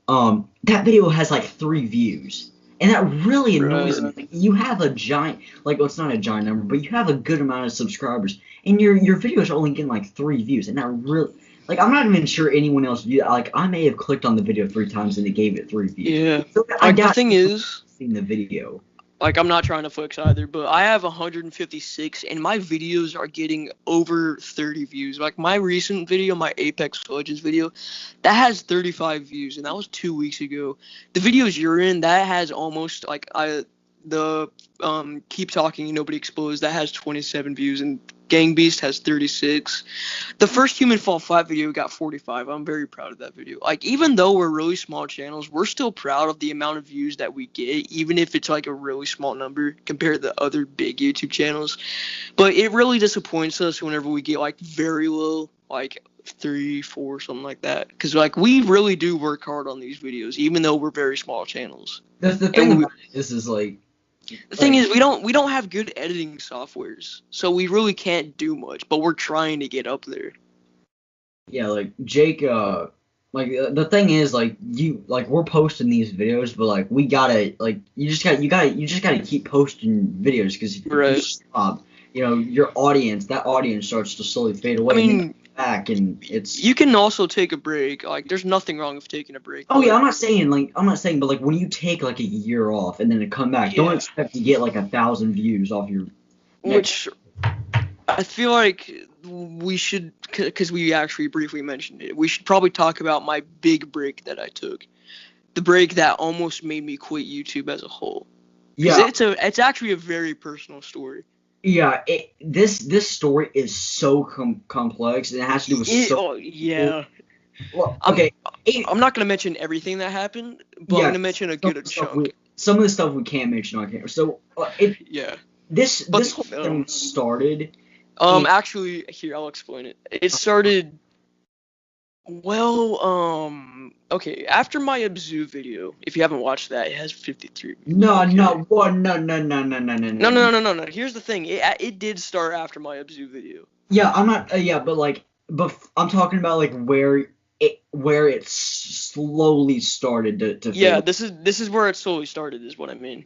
That video has like 3 views, and that really annoys me. Like, you have a giant, like, well, it's not a giant number, but you have a good amount of subscribers, and your videos are only getting like 3 views, and that really, like, I'm not even sure anyone else viewed. Like, I may have clicked on the video 3 times and it gave it 3 views. Yeah. So, like the thing is, seen the video. Like, I'm not trying to flex either, but I have 156, and my videos are getting over 30 views. Like, my recent video, my Apex Legends video, that has 35 views, and that was 2 weeks ago. The videos you're in, that has almost, like, Keep Talking, Nobody Explodes, that has 27 views, and Gang Beast has 36. The first Human Fall Flat video got 45. I'm very proud of that video. Like, even though we're really small channels, we're still proud of the amount of views that we get, even if it's like a really small number compared to other big YouTube channels. But it really disappoints us whenever we get like very low, like 3, 4, something like that. Because like we really do work hard on these videos, even though we're very small channels. The thing about this is like. The thing is, we don't have good editing softwares, so we really can't do much. But we're trying to get up there. Yeah, like Jake. Like the thing is, like we're posting these videos, but like we gotta like you just gotta keep posting videos because if you stop, your audience starts to slowly fade away. I mean, back and it's. You can also take a break. Like, there's nothing wrong with taking a break. Oh yeah, I'm not saying, but like when you take like a year off and then to come back, don't expect to get like 1,000 views off your. Which I feel like we should, because we actually briefly mentioned it. We should probably talk about my big break that I took, the break that almost made me quit YouTube as a whole. Yeah, it's actually a very personal story. Yeah, this story is so complex, and it has to do with yeah. Well, okay. I'm not gonna mention everything that happened, but I'm gonna mention a good chunk. Some of the stuff we can't mention on camera. So this whole thing started. Actually, here I'll explain it. It started. Well, okay. After my Abzu video, if you haven't watched that, it has 53. No. Here's the thing. It did start after my Abzu video. Yeah, I'm not. But I'm talking about like where it slowly started to. Yeah, this is where it slowly started, is what I mean.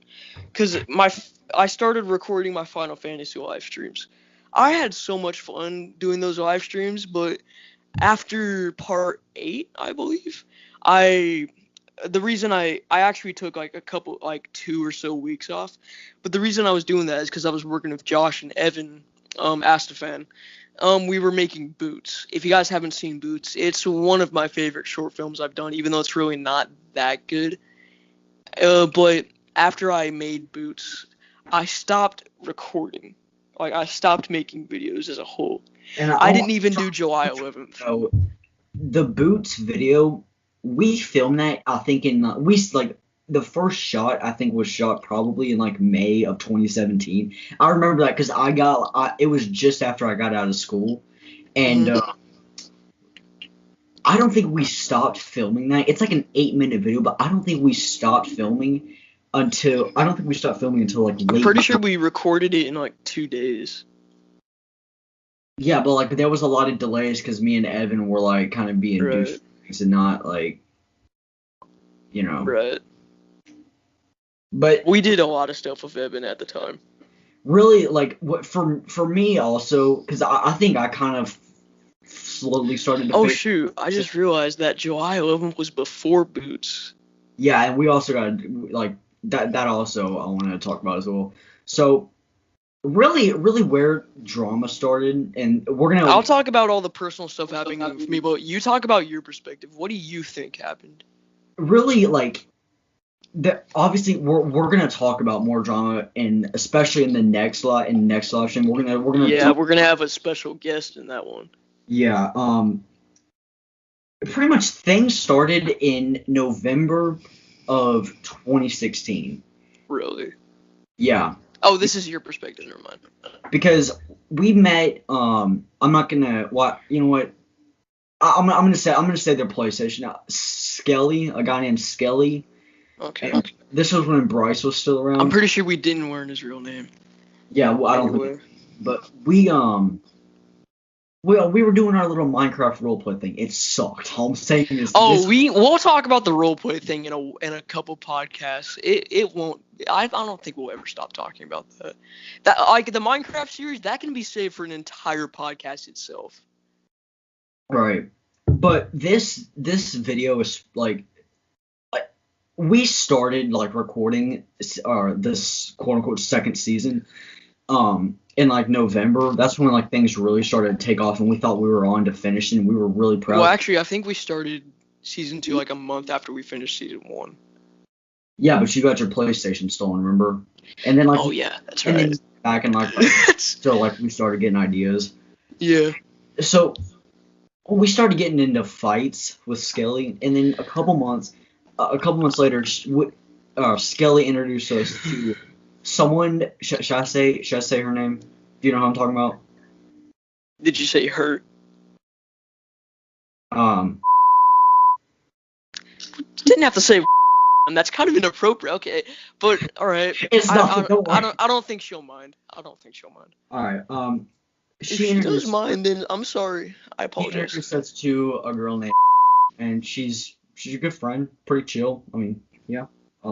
Cause I started recording my Final Fantasy live streams. I had so much fun doing those live streams, but after part 8, I believe, the reason I actually took like a couple, like 2 or so weeks off, but the reason I was doing that is because I was working with Josh and Evan, Astafan. We were making Boots. If you guys haven't seen Boots, it's one of my favorite short films I've done, even though it's really not that good. But after I made Boots, I stopped recording. Like, I stopped making videos as a whole. And I didn't even do July 11th. So, the Boots video, we filmed that, I think, the first shot, I think, was shot probably in, like, May of 2017. I remember that because it was just after I got out of school. And, I don't think we stopped filming that. It's like an 8-minute video, but I don't think we stopped filming until I don't think we stopped filming until like late. I'm pretty sure we recorded it in like 2 days. Yeah, but like there was a lot of delays because me and Evan were like kind of being Right. douchebags and not like, you know. Right. But We did a lot of stuff with Evan at the time. really, like what for me also, because I think I kind of slowly started to. Oh shoot! I just realized that July 11th was before Boots. Yeah, and we also got like that. That also I want to talk about as well. So really where drama started, and we're gonna. I'll talk about all the personal stuff happening with me, but you talk about your perspective. What do you think happened? Really like. Obviously we're gonna talk about more drama, and especially in the next live stream we're gonna Yeah, we're gonna have a special guest in that one. Yeah, pretty much things started in November of 2016. Really? Yeah. Oh, this is your perspective. Never mind. Because we met. I'm not gonna. What you know? What I'm gonna say their PlayStation. Skelly, a guy named Skelly. Okay. And this was when Bryce was still around. I'm pretty sure we didn't learn his real name. Yeah, well, I don't think. But we were doing our little Minecraft roleplay thing. It sucked. All I'm saying is. Oh, we'll talk about the roleplay thing in a couple podcasts. It won't. I don't think we'll ever stop talking about that. That like the Minecraft series that can be saved for an entire podcast itself. Right, but this video is like we started like recording this quote unquote second season in like November. That's when like things really started to take off, and we thought we were on to finish, and we were really proud. Well, actually, I think we started season 2 like a month after we finished season 1. Yeah, but you got your PlayStation stolen, remember? And then like yeah, that's and right. then back and like so like we started getting ideas. Yeah. So we started getting into fights with Skelly, and then a couple months later, Skelly introduced us to someone. Should I say her name? Do you know who I'm talking about? Did you say her? Didn't have to say. And that's kind of inappropriate. Okay, but all right. It's not. I don't think she'll mind. I don't think she'll mind. All right. If she does mind, then I'm sorry. I apologize. She introduced us to a girl named, and she's a good friend, pretty chill. I mean, yeah.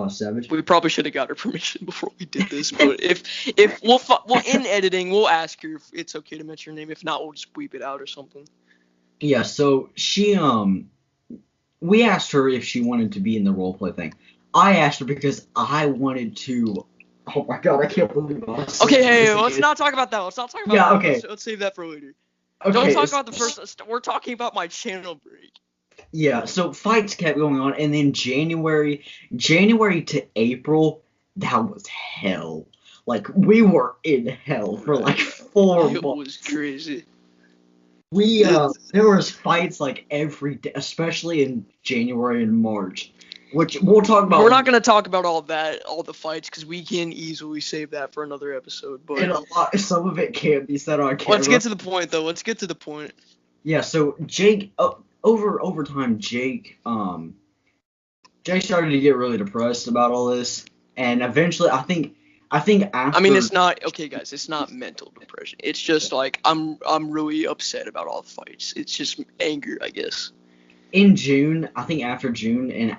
Savage. We probably should have got her permission before we did this, but if we'll in editing we'll ask her if it's okay to mention her name. If not, we'll just bleep it out or something. Yeah. So she we asked her if she wanted to be in the roleplay thing. I asked her because I wanted to. Oh my god, I can't believe it. Okay, hey, let's not talk about that. Let's not talk about that. Okay. Let's save that for later. Okay, Don't talk about the first. We're talking about my channel break. Yeah, so fights kept going on, and then January to April, that was hell. Like, we were in hell for like 4 months. It was crazy. There was fights like every day, especially in January and March, which we'll talk about. We're not going to talk about all the fights, because we can easily save that for another episode. But and some of it can't be said on camera. Let's get to the point, though. Let's get to the point. Yeah, so Jake, over time, Jake started to get really depressed about all this, and eventually, I think after. I mean, it's not okay, guys. It's not mental depression. It's just like I'm really upset about all the fights. It's just anger, I guess. In June, I think after June, and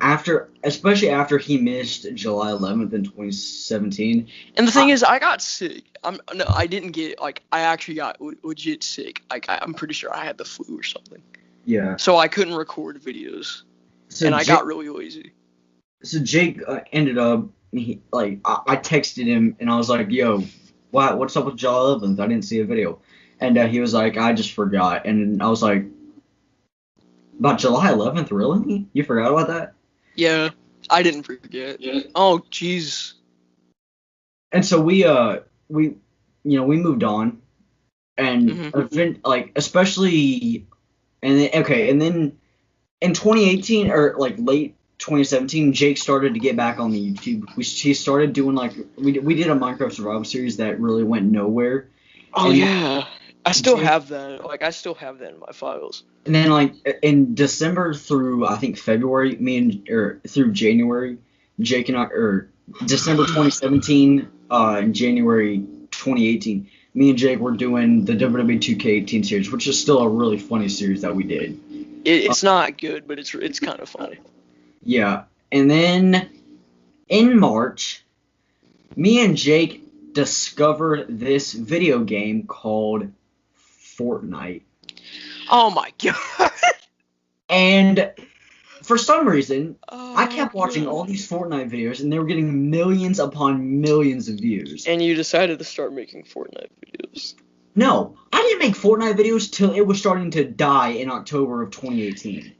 especially after he missed July 11th in 2017. And the thing is, I got sick. I didn't get I actually got legit sick. I'm pretty sure I had the flu or something. Yeah. So I couldn't record videos, and I got really lazy. So Jake ended up. I texted him and I was like, "Yo, what's up with July 11th? I didn't see a video," and he was like, "I just forgot," and I was like, "About July 11th, really? You forgot about that?" Yeah, I didn't forget. Yeah. Oh, jeez. And so we moved on, and especially, and then in 2018 or like late 2017, Jake started to get back on the YouTube. He started doing we did a Minecraft survival series that really went nowhere. Oh, yeah. I still have that. I still have that in my files. And then in December through I think February, through January, Jake and I December 2017 and January 2018, me and Jake were doing the WWE 2K18 series, which is still a really funny series that we did. It's not good, but it's kind of funny. Yeah, and then in March, me and Jake discovered this video game called Fortnite. Oh my god. And for some reason, Oh, I kept watching God. all these Fortnite videos, and they were getting millions upon millions of views. And you decided to start making Fortnite videos. No, I didn't make Fortnite videos till it was starting to die in October of 2018.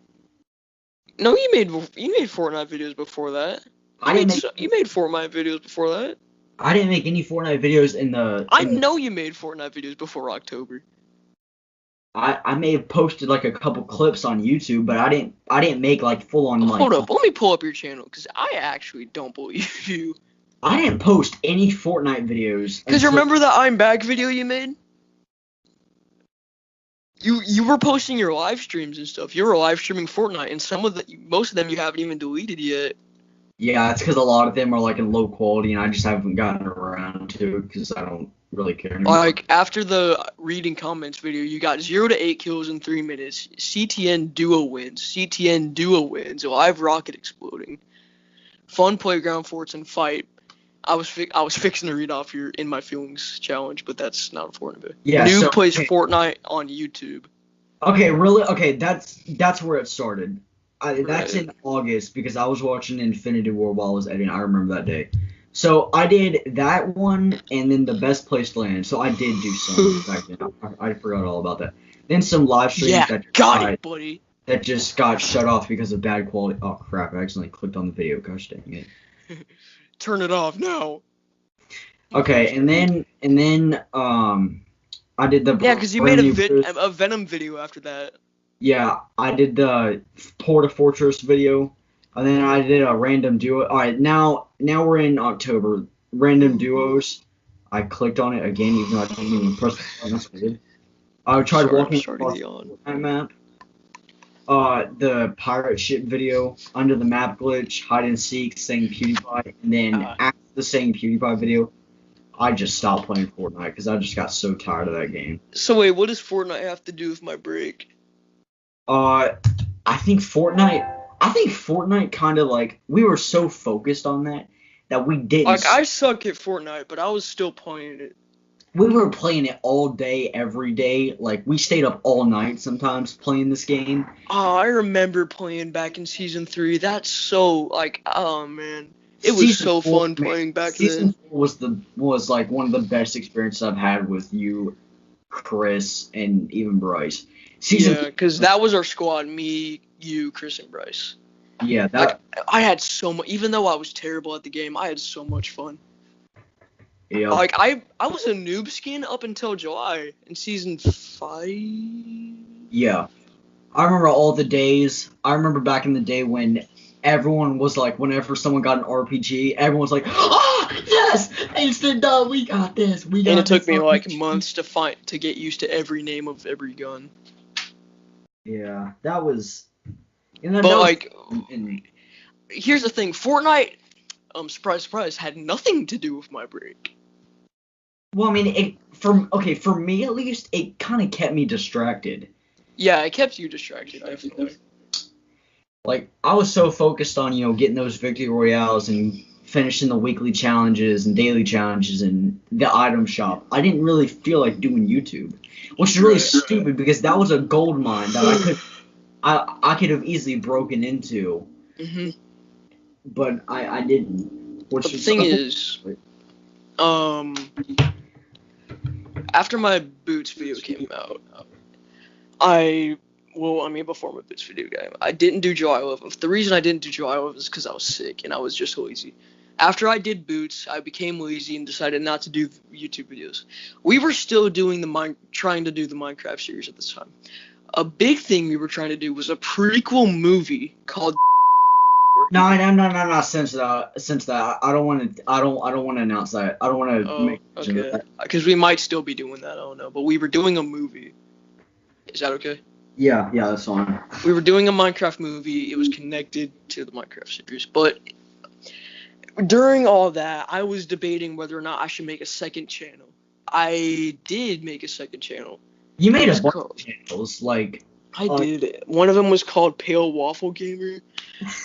No, you made Fortnite videos before that. You made Fortnite videos before that. I didn't make any Fortnite videos in the. I know you made Fortnite videos before October. I may have posted like a couple clips on YouTube, but I didn't make like full on like. Hold up, let me pull up your channel because I actually don't believe you. I didn't post any Fortnite videos. Because remember the I'm Back video you made? You were posting your live streams and stuff. You were live streaming Fortnite, and most of them you haven't even deleted yet. Yeah, it's because a lot of them are like in low quality, and I just haven't gotten around to it because I don't really care anymore. Like after the reading comments video, you got 0 to 8 kills in 3 minutes. CTN duo wins. Live rocket exploding. Fun playground forts and fight. I was fixing to read off your In My Feelings challenge, but that's not a Fortnite. Yeah, Noob plays Fortnite on YouTube. Okay, really? Okay, that's where it started. That's Right. in August because I was watching Infinity War while I was editing. I remember that day. So I did that one and then the best place to land. So I did do some back then. I forgot all about that. Then some live streams Buddy. that just got shut off because of bad quality. Oh crap! I accidentally clicked on the video. Gosh dang it. Turn it off now. Okay, and then I did the because you made a Venom video after that. Yeah, I did the Porta Fortress video, and then I did a random duo. All right, now we're in October. Random duos. I clicked on it again, even though I didn't even press the button. That's weird. I tried walking across the map. The pirate ship video, under the map glitch, hide and seek, saying PewDiePie, and then after the saying PewDiePie video, I just stopped playing Fortnite because I just got so tired of that game. So wait, what does Fortnite have to do with my break? I think Fortnite kind of like, we were so focused on that we didn't. Like, I suck at Fortnite, but I was still playing it. We were playing it all day, every day. Like, we stayed up all night sometimes playing this game. Oh, I remember playing back in Season 3. That's so, like, oh, man. It was so fun playing back then. Season 4 was like one of the best experiences I've had with you, Chris, and even Bryce. Yeah, because that was our squad. Me, you, Chris, and Bryce. Yeah, like, I had so much. Even though I was terrible at the game, I had so much fun. Yeah. Like, I was a noob skin up until July in Season 5. Yeah. I remember all the days. I remember back in the day when everyone was like, whenever someone got an RPG, everyone was like, "Oh, yes! Instant done, we got this, we got this." And it took me like months to get used to every name of every gun. Yeah, that was... here's the thing, Fortnite, surprise, surprise, had nothing to do with my break. Well, I mean, for me at least, it kind of kept me distracted. Yeah, it kept you distracted, definitely. Like, I was so focused on, getting those victory royales and finishing the weekly challenges and daily challenges and the item shop. I didn't really feel like doing YouTube, which is really stupid because that was a gold mine that I could have easily broken into. Mm-hmm. But I didn't. But the thing is, after my Boots video came out, before my Boots video came out, I didn't do July 11th. The reason I didn't do July 11th is because I was sick and I was just lazy. After I did Boots, I became lazy and decided not to do YouTube videos. We were still trying to do the Minecraft series at this time. A big thing we were trying to do was a prequel movie called. No. Since that, I don't want to announce that. I don't want to make mention of that. Because we might still be doing that. I don't know. But we were doing a movie. Is that okay? Yeah, that's fine. We were doing a Minecraft movie. It was connected to the Minecraft series, but during all that, I was debating whether or not I should make a second channel. I did make a second channel. You made It a was bunch called- of channels, like I did. One of them was called Pale Waffle Gamer.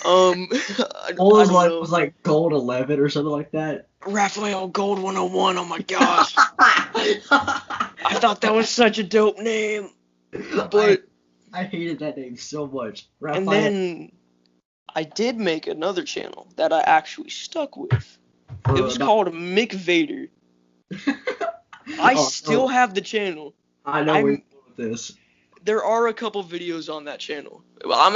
I all was don't like know. was like Gold 11 or something like that. Raphael Gold 101. Oh my gosh. I thought that was such a dope name. But I hated that name so much. and Raphael. then I did make another channel that I actually stuck with. It was called Mick Vader. I still have the channel. I know where you're going with this. There are a couple videos on that channel. Well, I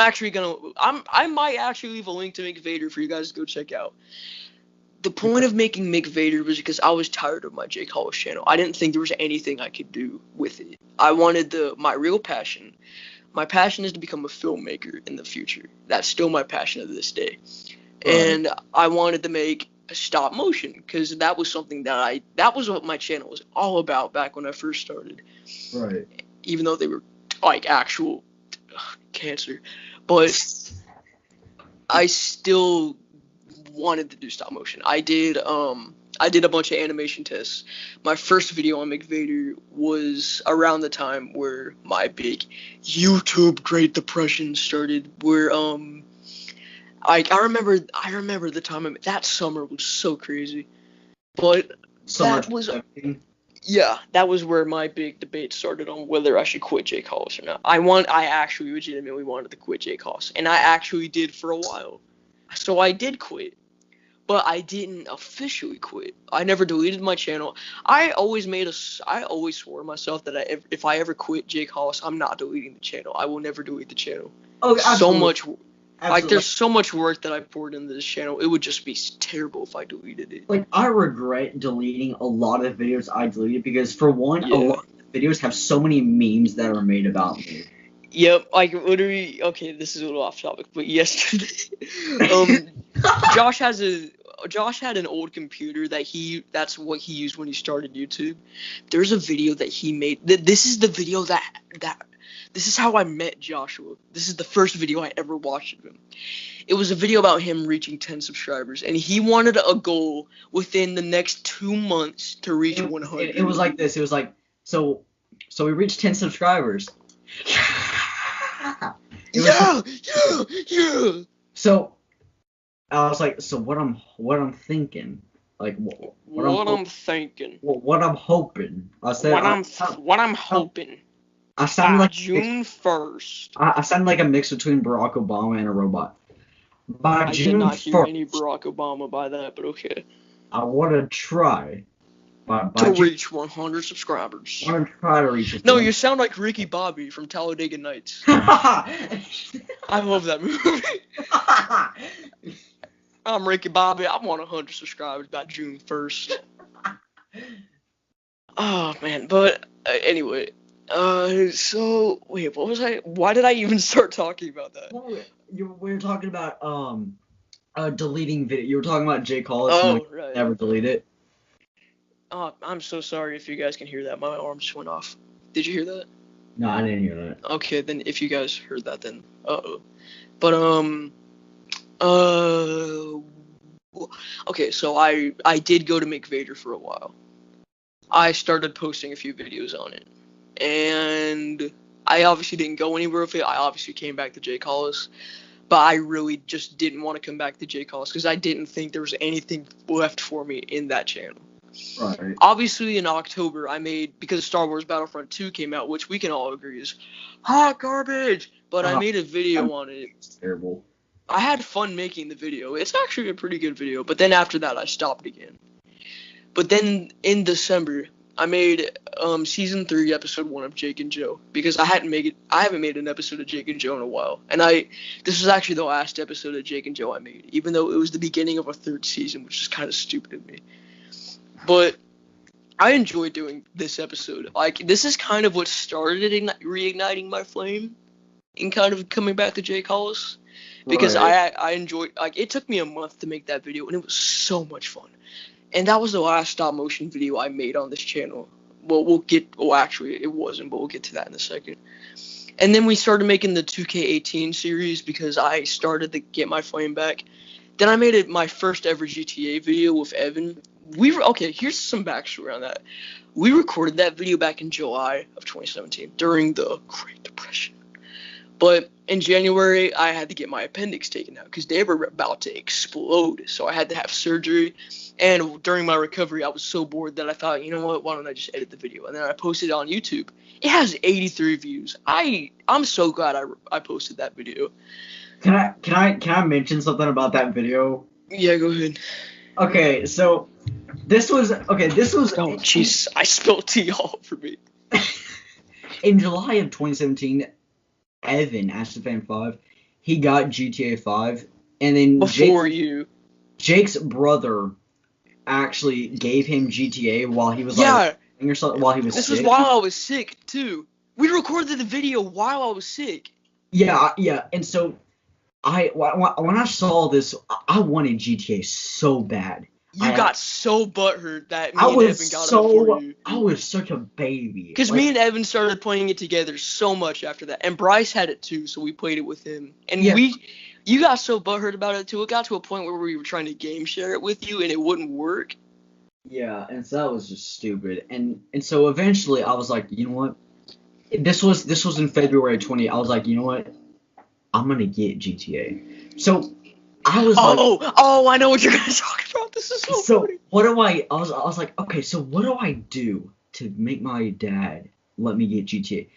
might actually leave a link to Mick Vader for you guys to go check out. The point of making Mick Vader was because I was tired of my Jake Hollis channel. I didn't think there was anything I could do with it. I wanted my real passion. My passion is to become a filmmaker in the future. That's still my passion to this day. Right. And I wanted to make a stop motion because that was something that was what my channel was all about back when I first started. Right. Even though they were like actual cancer, but I still wanted to do stop motion. I did a bunch of animation tests. My first video on McVader was around the time where my big YouTube Great Depression started, where I remember the time that summer was so crazy. But that was where my big debate started on whether I should quit Jake Hollis or not. I actually legitimately wanted to quit Jake Hollis, and I actually did for a while. So I did quit, but I didn't officially quit. I never deleted my channel. I always swore myself that if I ever quit Jake Hollis, I'm not deleting the channel. I will never delete the channel. Oh, absolutely. Like, there's so much work that I poured into this channel. It would just be terrible if I deleted it. Like, I regret deleting a lot of videos I deleted because, for one, a lot of the videos have so many memes that are made about me. Yep, like, literally, okay, this is a little off topic, but yesterday, Josh had an old computer that's what he used when he started YouTube. There's a video that he made. This is the video this is how I met Joshua. This is the first video I ever watched of him. It was a video about him reaching 10 subscribers, and he wanted a goal within the next 2 months to reach 100. It was like this. It was like, so we reached 10 subscribers. Yeah. So I was like, so what I'm thinking, like what I'm hoping. I said what I'm hoping. I sounded like June 1st. I sounded like a mix between Barack Obama and a robot. I did not hear any Barack Obama by that, but okay. I want to try to reach 100 subscribers. I want to try to reach it. No, you sound like Ricky Bobby from Talladega Nights. I love that movie. I'm Ricky Bobby. I want 100 subscribers by June 1st. Oh, man. But anyway. So, wait, what was why did I even start talking about that? Well, we were talking about, deleting video. You were talking about Jake Hollis. Oh, right. Never delete it. Oh, I'm so sorry if you guys can hear that. My alarm just went off. Did you hear that? No, I didn't hear that. Okay, then if you guys heard that, then uh-oh. But okay, so I did go to McVader for a while. I started posting a few videos on it, and I obviously didn't go anywhere with it. I obviously came back to Jake Hollis, but I really just didn't want to come back to Jake Hollis because I didn't think there was anything left for me in that channel. Right. Obviously, in October, because Star Wars Battlefront 2 came out, which we can all agree is hot garbage, but I made a video on it. It's terrible. I had fun making the video. It's actually a pretty good video, but then after that, I stopped again. But then in December, I made season 3, episode 1 of Jake and Joe because I haven't made an episode of Jake and Joe in a while, and this was actually the last episode of Jake and Joe I made, even though it was the beginning of a 3rd season, which is kind of stupid of me. But I enjoyed doing this episode. Like, this is kind of what started reigniting my flame in kind of coming back to Jake Hollis. Because I enjoyed, like, it took me a month to make that video, and it was so much fun. And that was the last stop motion video I made on this channel. Well, actually, it wasn't, but we'll get to that in a second. And then we started making the 2K18 series because I started to get my flame back. Then I made it my first ever GTA video with Evan. Okay, here's some backstory on that. We recorded that video back in July of 2017 during the Great Depression. But in January, I had to get my appendix taken out because they were about to explode. So I had to have surgery. And during my recovery, I was so bored that I thought, you know what, why don't I just edit the video? And then I posted it on YouTube. It has 83 views. I'm so glad I posted that video. Can I mention something about that video? Yeah, go ahead. Okay, so this was Oh, jeez, I spilled tea all over me. in July of 2017. Evan, AskTheFan5, he got GTA 5, and then Jake's brother actually gave him GTA while he was while he was sick. This was while I was sick too. We recorded the video while I was sick. Yeah, and so when I saw this, I wanted GTA so bad. You got so butthurt that me and Evan got it for you. I was such a baby. Because me and Evan started playing it together so much after that. And Bryce had it too, so we played it with him. And you got so butthurt about it too. It got to a point where we were trying to game share it with you and it wouldn't work. Yeah, and so that was just stupid. And so eventually I was like, you know what? This was in February 20. I was like, you know what? I'm gonna get GTA. So I was I know what you're gonna talk about. This is so funny. What do I was like, okay, so what do I do to make my dad let me get GTA?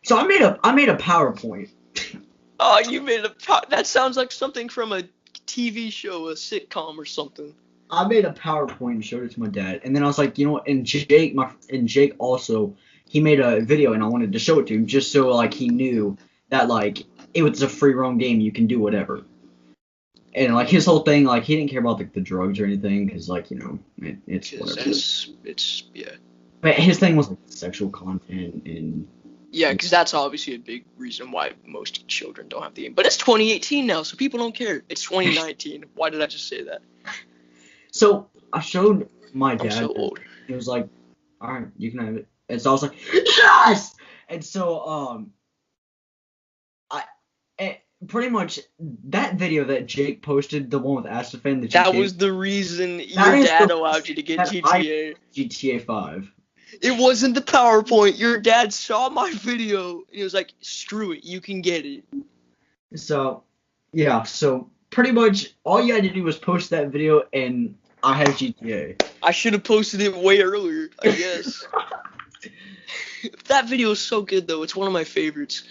So I made a PowerPoint. Oh, you made that sounds like something from a TV show, a sitcom or something. I made a PowerPoint and showed it to my dad, and then I was like, you know what? And Jake also, he made a video, and I wanted to show it to him just so like he knew that like it was a free roam game, you can do whatever. And like his whole thing, like he didn't care about like the drugs or anything, because like, you know, it's whatever. It's yeah. But his thing was like sexual content and. Yeah, because that's obviously a big reason why most children don't have the game. But it's 2018 now, so people don't care. It's 2019. Why did I just say that? So I showed my dad. I'm so old. He was like, "All right, you can have it." And so I was like, "Yes!" And so pretty much that video that Jake posted, the one with AskTheFan, that was the reason your dad allowed you to get GTA. GTA 5. It wasn't the PowerPoint. Your dad saw my video and he was like, "Screw it, you can get it." So, yeah. So pretty much all you had to do was post that video, and I have GTA. I should have posted it way earlier, I guess. That video is so good though. It's one of my favorites.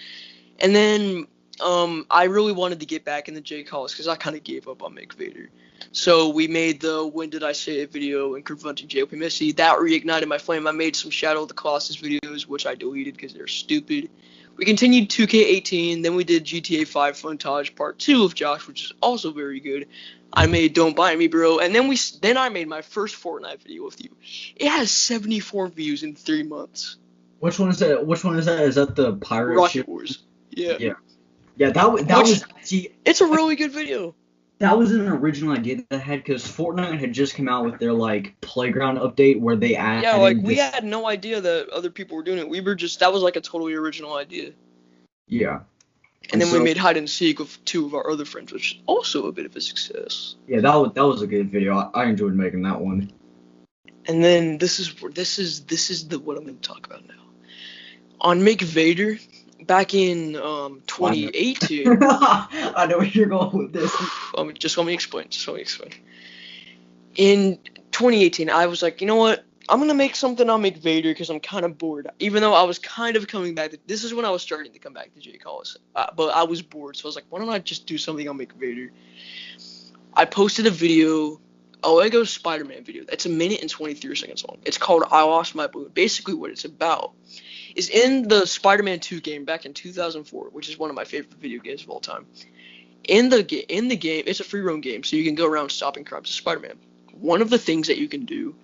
And then I really wanted to get back into Jake Hollis because I kind of gave up on McVader. So we made the When Did I Say It video and confronting JLP Messi. That reignited my flame. I made some Shadow of the Colossus videos, which I deleted because they're stupid. We continued 2K18, then we did GTA 5 Funtage Part 2 of Josh, which is also very good. I made Don't Bite Me, Bro, and then I made my first Fortnite video with you. It has 74 views in 3 months. Which one is that? Is that the pirate Rocket ship? Wars. Yeah. Yeah, that was. See, it's a really good video. That was an original idea that I had because Fortnite had just come out with their like playground update where they added. Yeah, like we had no idea that other people were doing it. That was like a totally original idea. Yeah. And then we made hide and seek with 2 of our other friends, which is also a bit of a success. Yeah, that was a good video. I enjoyed making that one. And then this is what I'm going to talk about now. On McVader, back in 2018. I know where you're going with this. Just let me explain. In 2018, I was like, you know what? I'm going to make something on McVader because I'm kind of bored. Even though I was kind of coming back. This is when I was starting to come back to Jake Hollis. But I was bored, so I was like, why don't I just do something on McVader? I posted a video, a Lego Spider-Man video. That's 1 minute and 23 seconds long. It's called I Lost My Balloon. Basically what it's about is in the Spider-Man 2 game back in 2004, which is one of my favorite video games of all time. In the game, it's a free roam game, so you can go around stopping crimes as Spider-Man. One of the things that you can do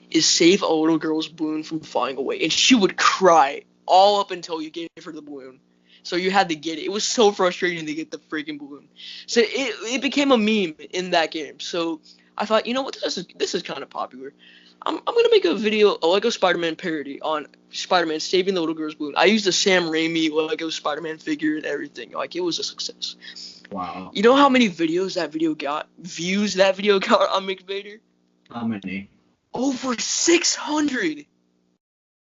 is save a little girl's balloon from flying away, and she would cry all up until you gave her the balloon. So you had to get it. It was so frustrating to get the freaking balloon. So it became a meme in that game. So I thought, you know what, this is kind of popular. I'm gonna make a video, a Lego Spider-Man parody on Spider-Man saving the little girl's balloon. I used a Sam Raimi Lego Spider-Man figure and everything. Like, it was a success. Wow. You know how many views that video got on McVader? How many? Over 600.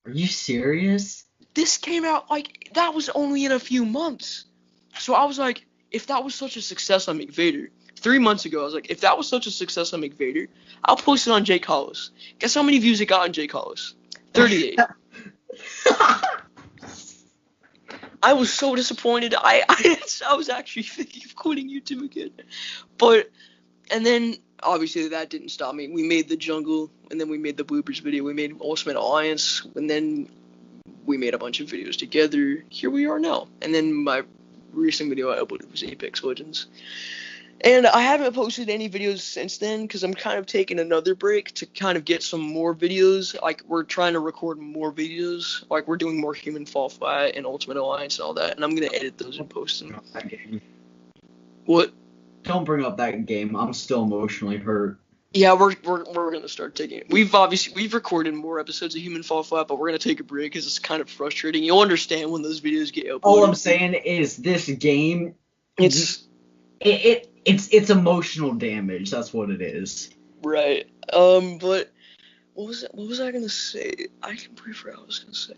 Are you serious? This came out like that was only in a few months. So I was like, if that was such a success on McVader, 3 months ago, I was like, if that was such a success on McVader, I'll post it on Jake Hollis. Guess how many views it got on Jake Hollis? 38. I was so disappointed. I was actually thinking of quitting YouTube again. And then obviously that didn't stop me. We made the jungle, and then we made the bloopers video. We made Ultimate Alliance, and then we made a bunch of videos together. Here we are now. And then my recent video I uploaded was Apex Legends. And I haven't posted any videos since then because I'm kind of taking another break to kind of get some more videos. Like, we're trying to record more videos. Like, we're doing more Human Fall Flat and Ultimate Alliance and all that. And I'm going to edit those and post them. What? Don't bring up that game. I'm still emotionally hurt. Yeah, we're gonna start taking it. We've recorded more episodes of Human Fall Flat, but we're gonna take a break because it's kind of frustrating. You'll understand when those videos get uploaded. All I'm saying is this game, it's emotional damage. That's what it is. Right. But what was I gonna say? I completely forgot what I was gonna say.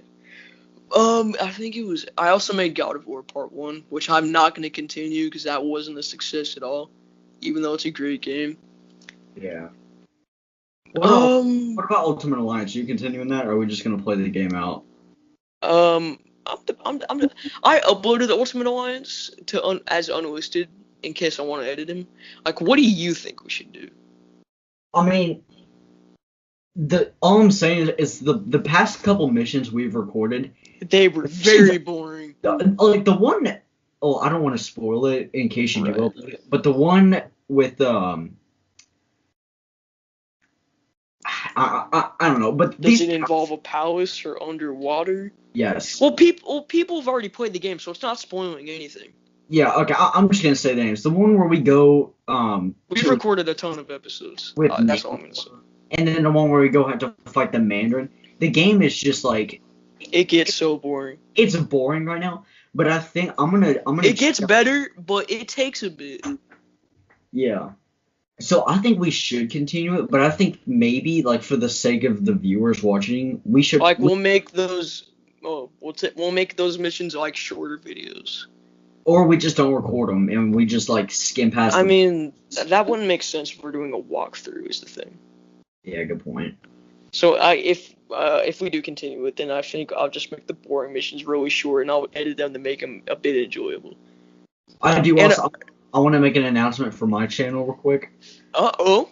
I think it was. I also made God of War Part 1, which I'm not gonna continue because that wasn't a success at all, even though it's a great game. Yeah. What about Ultimate Alliance? Are you continuing that, or are we just gonna play the game out? I uploaded the Ultimate Alliance as unlisted in case I want to edit him. Like, what do you think we should do? I mean, all I'm saying is the past couple missions we've recorded, they were very boring. Like the one, I don't want to spoil it in case you do upload it, but the one with I don't know, but does it involve a palace or underwater? Yes. Well, people have already played the game, so it's not spoiling anything. Yeah. Okay. I'm just gonna say the names. The one where we go. We've recorded a ton of episodes. That's all I'm gonna say. And then the one where we go have to fight the Mandarin. The game is just like. It gets so boring. It's boring right now, but I think I'm gonna. It gets better, but it takes a bit. Yeah. So I think we should continue it, but I think maybe, like, for the sake of the viewers watching, we should. Like, we'll make those. We'll make those missions like shorter videos. Or we just don't record them and we just like skim past. I mean, that wouldn't make sense if we're doing a walkthrough. Is the thing. Yeah, good point. So if we do continue it, then I think I'll just make the boring missions really short and I'll edit them to make them a bit enjoyable. I do also. I want to make an announcement for my channel real quick. Uh-oh.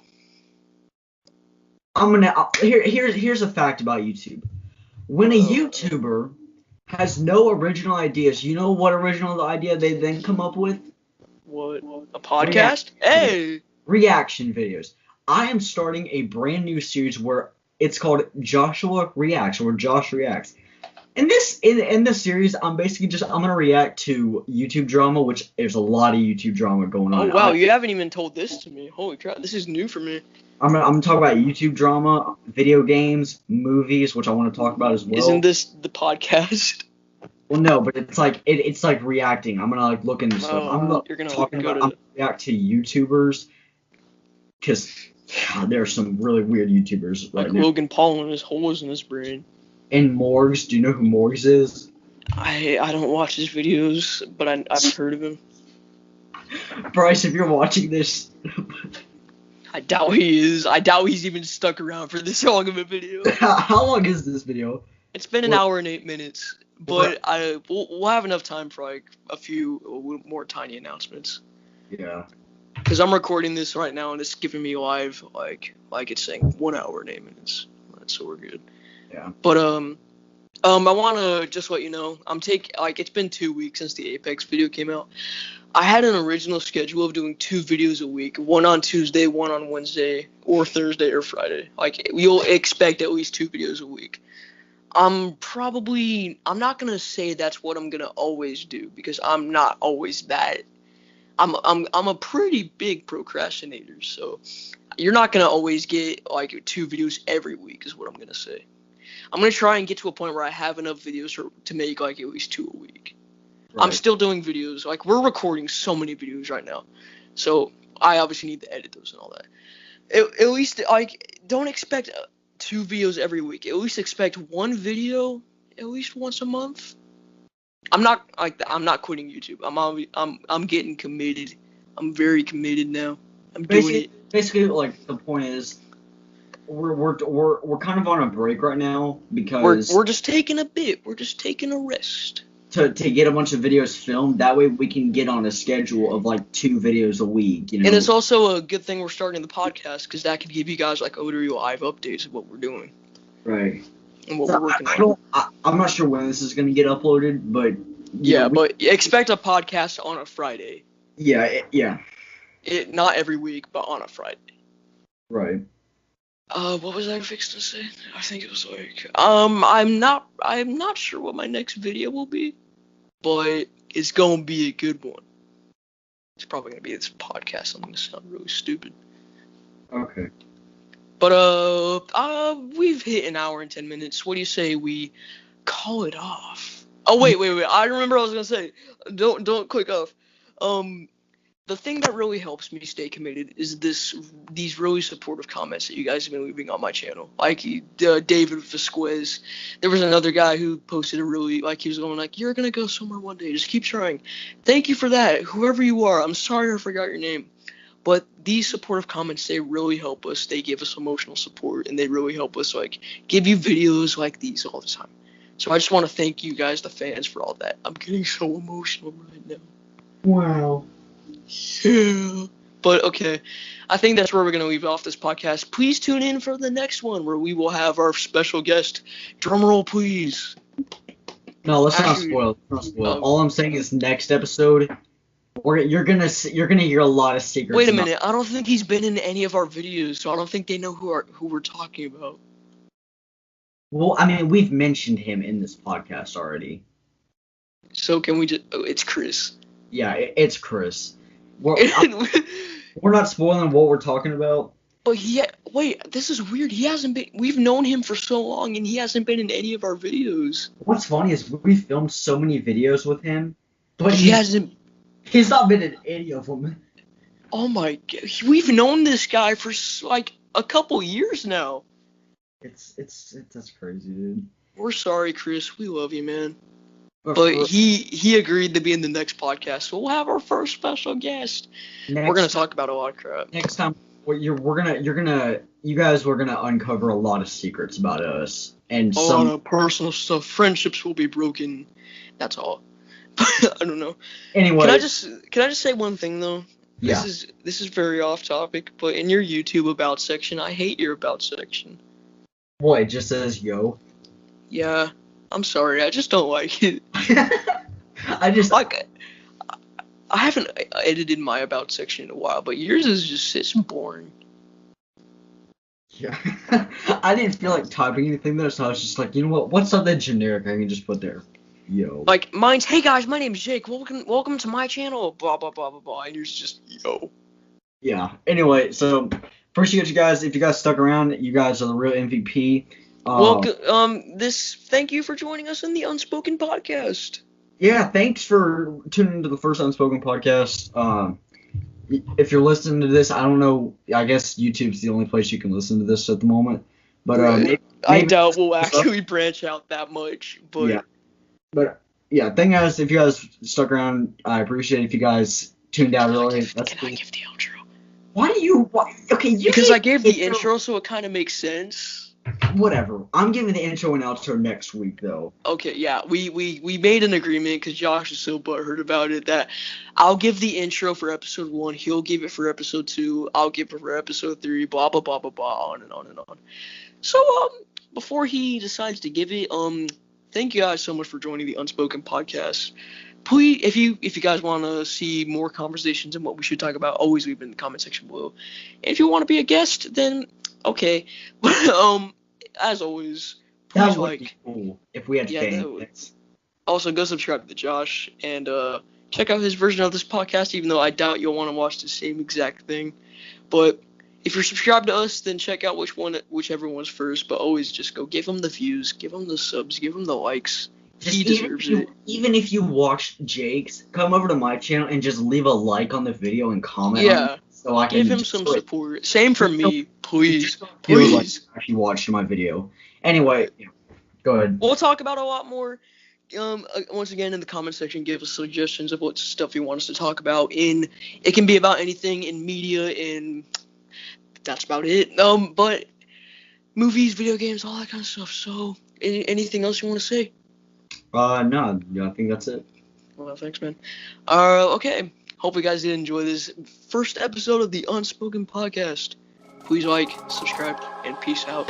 Here's a fact about YouTube. When a YouTuber has no original ideas, you know what original idea they then come up with? What? A podcast? Hey! Reaction videos. I am starting a brand new series where it's called Joshua Reacts, or Josh Reacts. In this series, I'm gonna react to YouTube drama, which there's a lot of YouTube drama going on. Oh wow, you haven't even told this to me. Holy crap, this is new for me. I'm gonna talk about YouTube drama, video games, movies, which I want to talk about as well. Isn't this the podcast? Well, no, but it's like it's like reacting. I'm gonna like look into stuff. I'm gonna react to YouTubers because there are some really weird YouTubers like Logan Paul and his holes in his brain. And Morgs, do you know who Morgs is? I don't watch his videos, but I've heard of him. Bryce, if you're watching this, I doubt he is. I doubt he's even stuck around for this long of a video. How long is this video? It's been an hour and 8 minutes, but we'll have enough time for like a few more tiny announcements. Yeah. Because I'm recording this right now and it's giving me live like it's saying 1 hour and 8 minutes. So we're good. Yeah. But I want to just let you know, it's been 2 weeks since the Apex video came out. I had an original schedule of doing 2 videos a week, one on Tuesday, one on Wednesday, or Thursday or Friday. Like, you'll expect at least 2 videos a week. I'm not going to say that's what I'm going to always do, because I'm not always that. I'm a pretty big procrastinator, so you're not going to always get, like, 2 videos every week is what I'm going to say. I'm going to try and get to a point where I have enough videos to make, like, at least 2 a week. I'm Right. still doing videos. Like, we're recording so many videos right now. So, I obviously need to edit those and all that. At least, like, don't expect 2 videos every week. At least expect 1 video at least once a month. I'm not quitting YouTube. I'm getting committed. I'm very committed now. I'm doing it. Basically, like the point is, we're kind of on a break right now because We're just taking a bit. We're just taking a rest. to get a bunch of videos filmed. That way we can get on a schedule of like 2 videos a week. You know. And it's also a good thing we're starting the podcast because that can give you guys like literally live updates of what we're doing Right. and what So we're working on. I'm not sure when this is gonna get uploaded, but Yeah, but expect a podcast on a Friday. yeah. Not every week, but on a Friday. Right. What was I fixed to say? I think it was like, I'm not sure what my next video will be, but it's gonna be a good one. It's probably gonna be this podcast. I'm gonna sound really stupid. Okay. But we've hit an hour and 10 minutes. What do you say we call it off? Oh wait. I remember what I was gonna say. Don't click off. The thing that really helps me stay committed is these really supportive comments that you guys have been leaving on my channel. Like David Vasquez. There was another guy who posted a really, like, he was going like, "You're gonna go somewhere one day. Just keep trying." Thank you for that, whoever you are. I'm sorry I forgot your name. But these supportive comments, they really help us. They give us emotional support, and they really help us, like, give you videos like these all the time. So I just want to thank you guys, the fans, for all that. I'm getting so emotional right now. Wow. Yeah. But okay, I think that's where we're going to leave off this podcast. Please tune in for the next one where we will have our special guest. Drumroll, please. No, let's Actually, not spoil. All I'm saying is next episode, you're gonna hear a lot of secrets. Wait a minute. I don't think he's been in any of our videos, so I don't think they know who we're talking about. Well, I mean, we've mentioned him in this podcast already. So can we just? Oh, it's Chris. Yeah, it's Chris. We're not spoiling what we're talking about. But wait, this is weird. He hasn't been. We've known him for so long, and he hasn't been in any of our videos. What's funny is we filmed so many videos with him, but he hasn't. He's not been in any of them. Oh my god, we've known this guy for like a couple years now. That's crazy, dude. We're sorry, Chris. We love you, man. But he agreed to be in the next podcast, so we'll have our first special guest. We're gonna talk about a lot of crap. Next time, you guys were gonna uncover a lot of secrets about us and a lot of personal stuff. Friendships will be broken. That's all. I don't know. Anyway, can I just say one thing though? Yeah. This is very off topic, but in your YouTube about section, I hate your about section. What, it just says yo? Yeah. I'm sorry, I just don't like it. I haven't edited my about section in a while, but yours is it's boring. Yeah. I didn't feel like typing anything there, so I was just like, you know what? What's something generic I can just put there? Yo. Like mine's, hey guys, my name's Jake. Welcome to my channel. Blah blah blah blah blah. And yours just yo. Yeah. Anyway, so appreciate you guys. If you guys stuck around, you guys are the real MVP. Thank you for joining us in the Unspoken podcast. Yeah, thanks for tuning into the first Unspoken podcast. If you're listening to this, I don't know, I guess YouTube's the only place you can listen to this at the moment. But maybe I doubt we'll actually branch out that much. But thank you guys. If you guys stuck around, I appreciate it. If you guys tuned out early, that's cool. Can I give the outro? Because I gave the intro, so it kind of makes sense. Whatever. I'm giving the intro and outro next week, though. Okay, yeah. We made an agreement because Josh is so butthurt about it that I'll give the intro for episode 1, he'll give it for episode 2, I'll give it for episode 3, blah blah blah blah blah, on and on and on. So before he decides to give it, thank you guys so much for joining the Unspoken podcast. Please, if you guys want to see more conversations and what we should talk about, always leave it in the comment section below. And if you want to be a guest, then okay. But as always, please that would be cool if we had fans. Also, go subscribe to the Josh and check out his version of this podcast. Even though I doubt you'll want to watch the same exact thing, but if you're subscribed to us, then check out whichever one's first. But always just go give them the views, give them the subs, give them the likes. He deserves it. Even if you watch Jake's, come over to my channel and just leave a like on the video and comment on Yeah. it so I can Give him some support. Same for me, please. Feels like Please. you actually watched my video. Anyway, go ahead. We'll talk about a lot more. Once again, in the comment section, give us suggestions of what stuff you want us to talk about. It can be about anything in media, and that's about it. But movies, video games, all that kind of stuff. So, anything else you want to say? No, I think that's it. Well, thanks, man. Okay. Hope you guys did enjoy this first episode of the Unspoken podcast. Please like, subscribe, and peace out.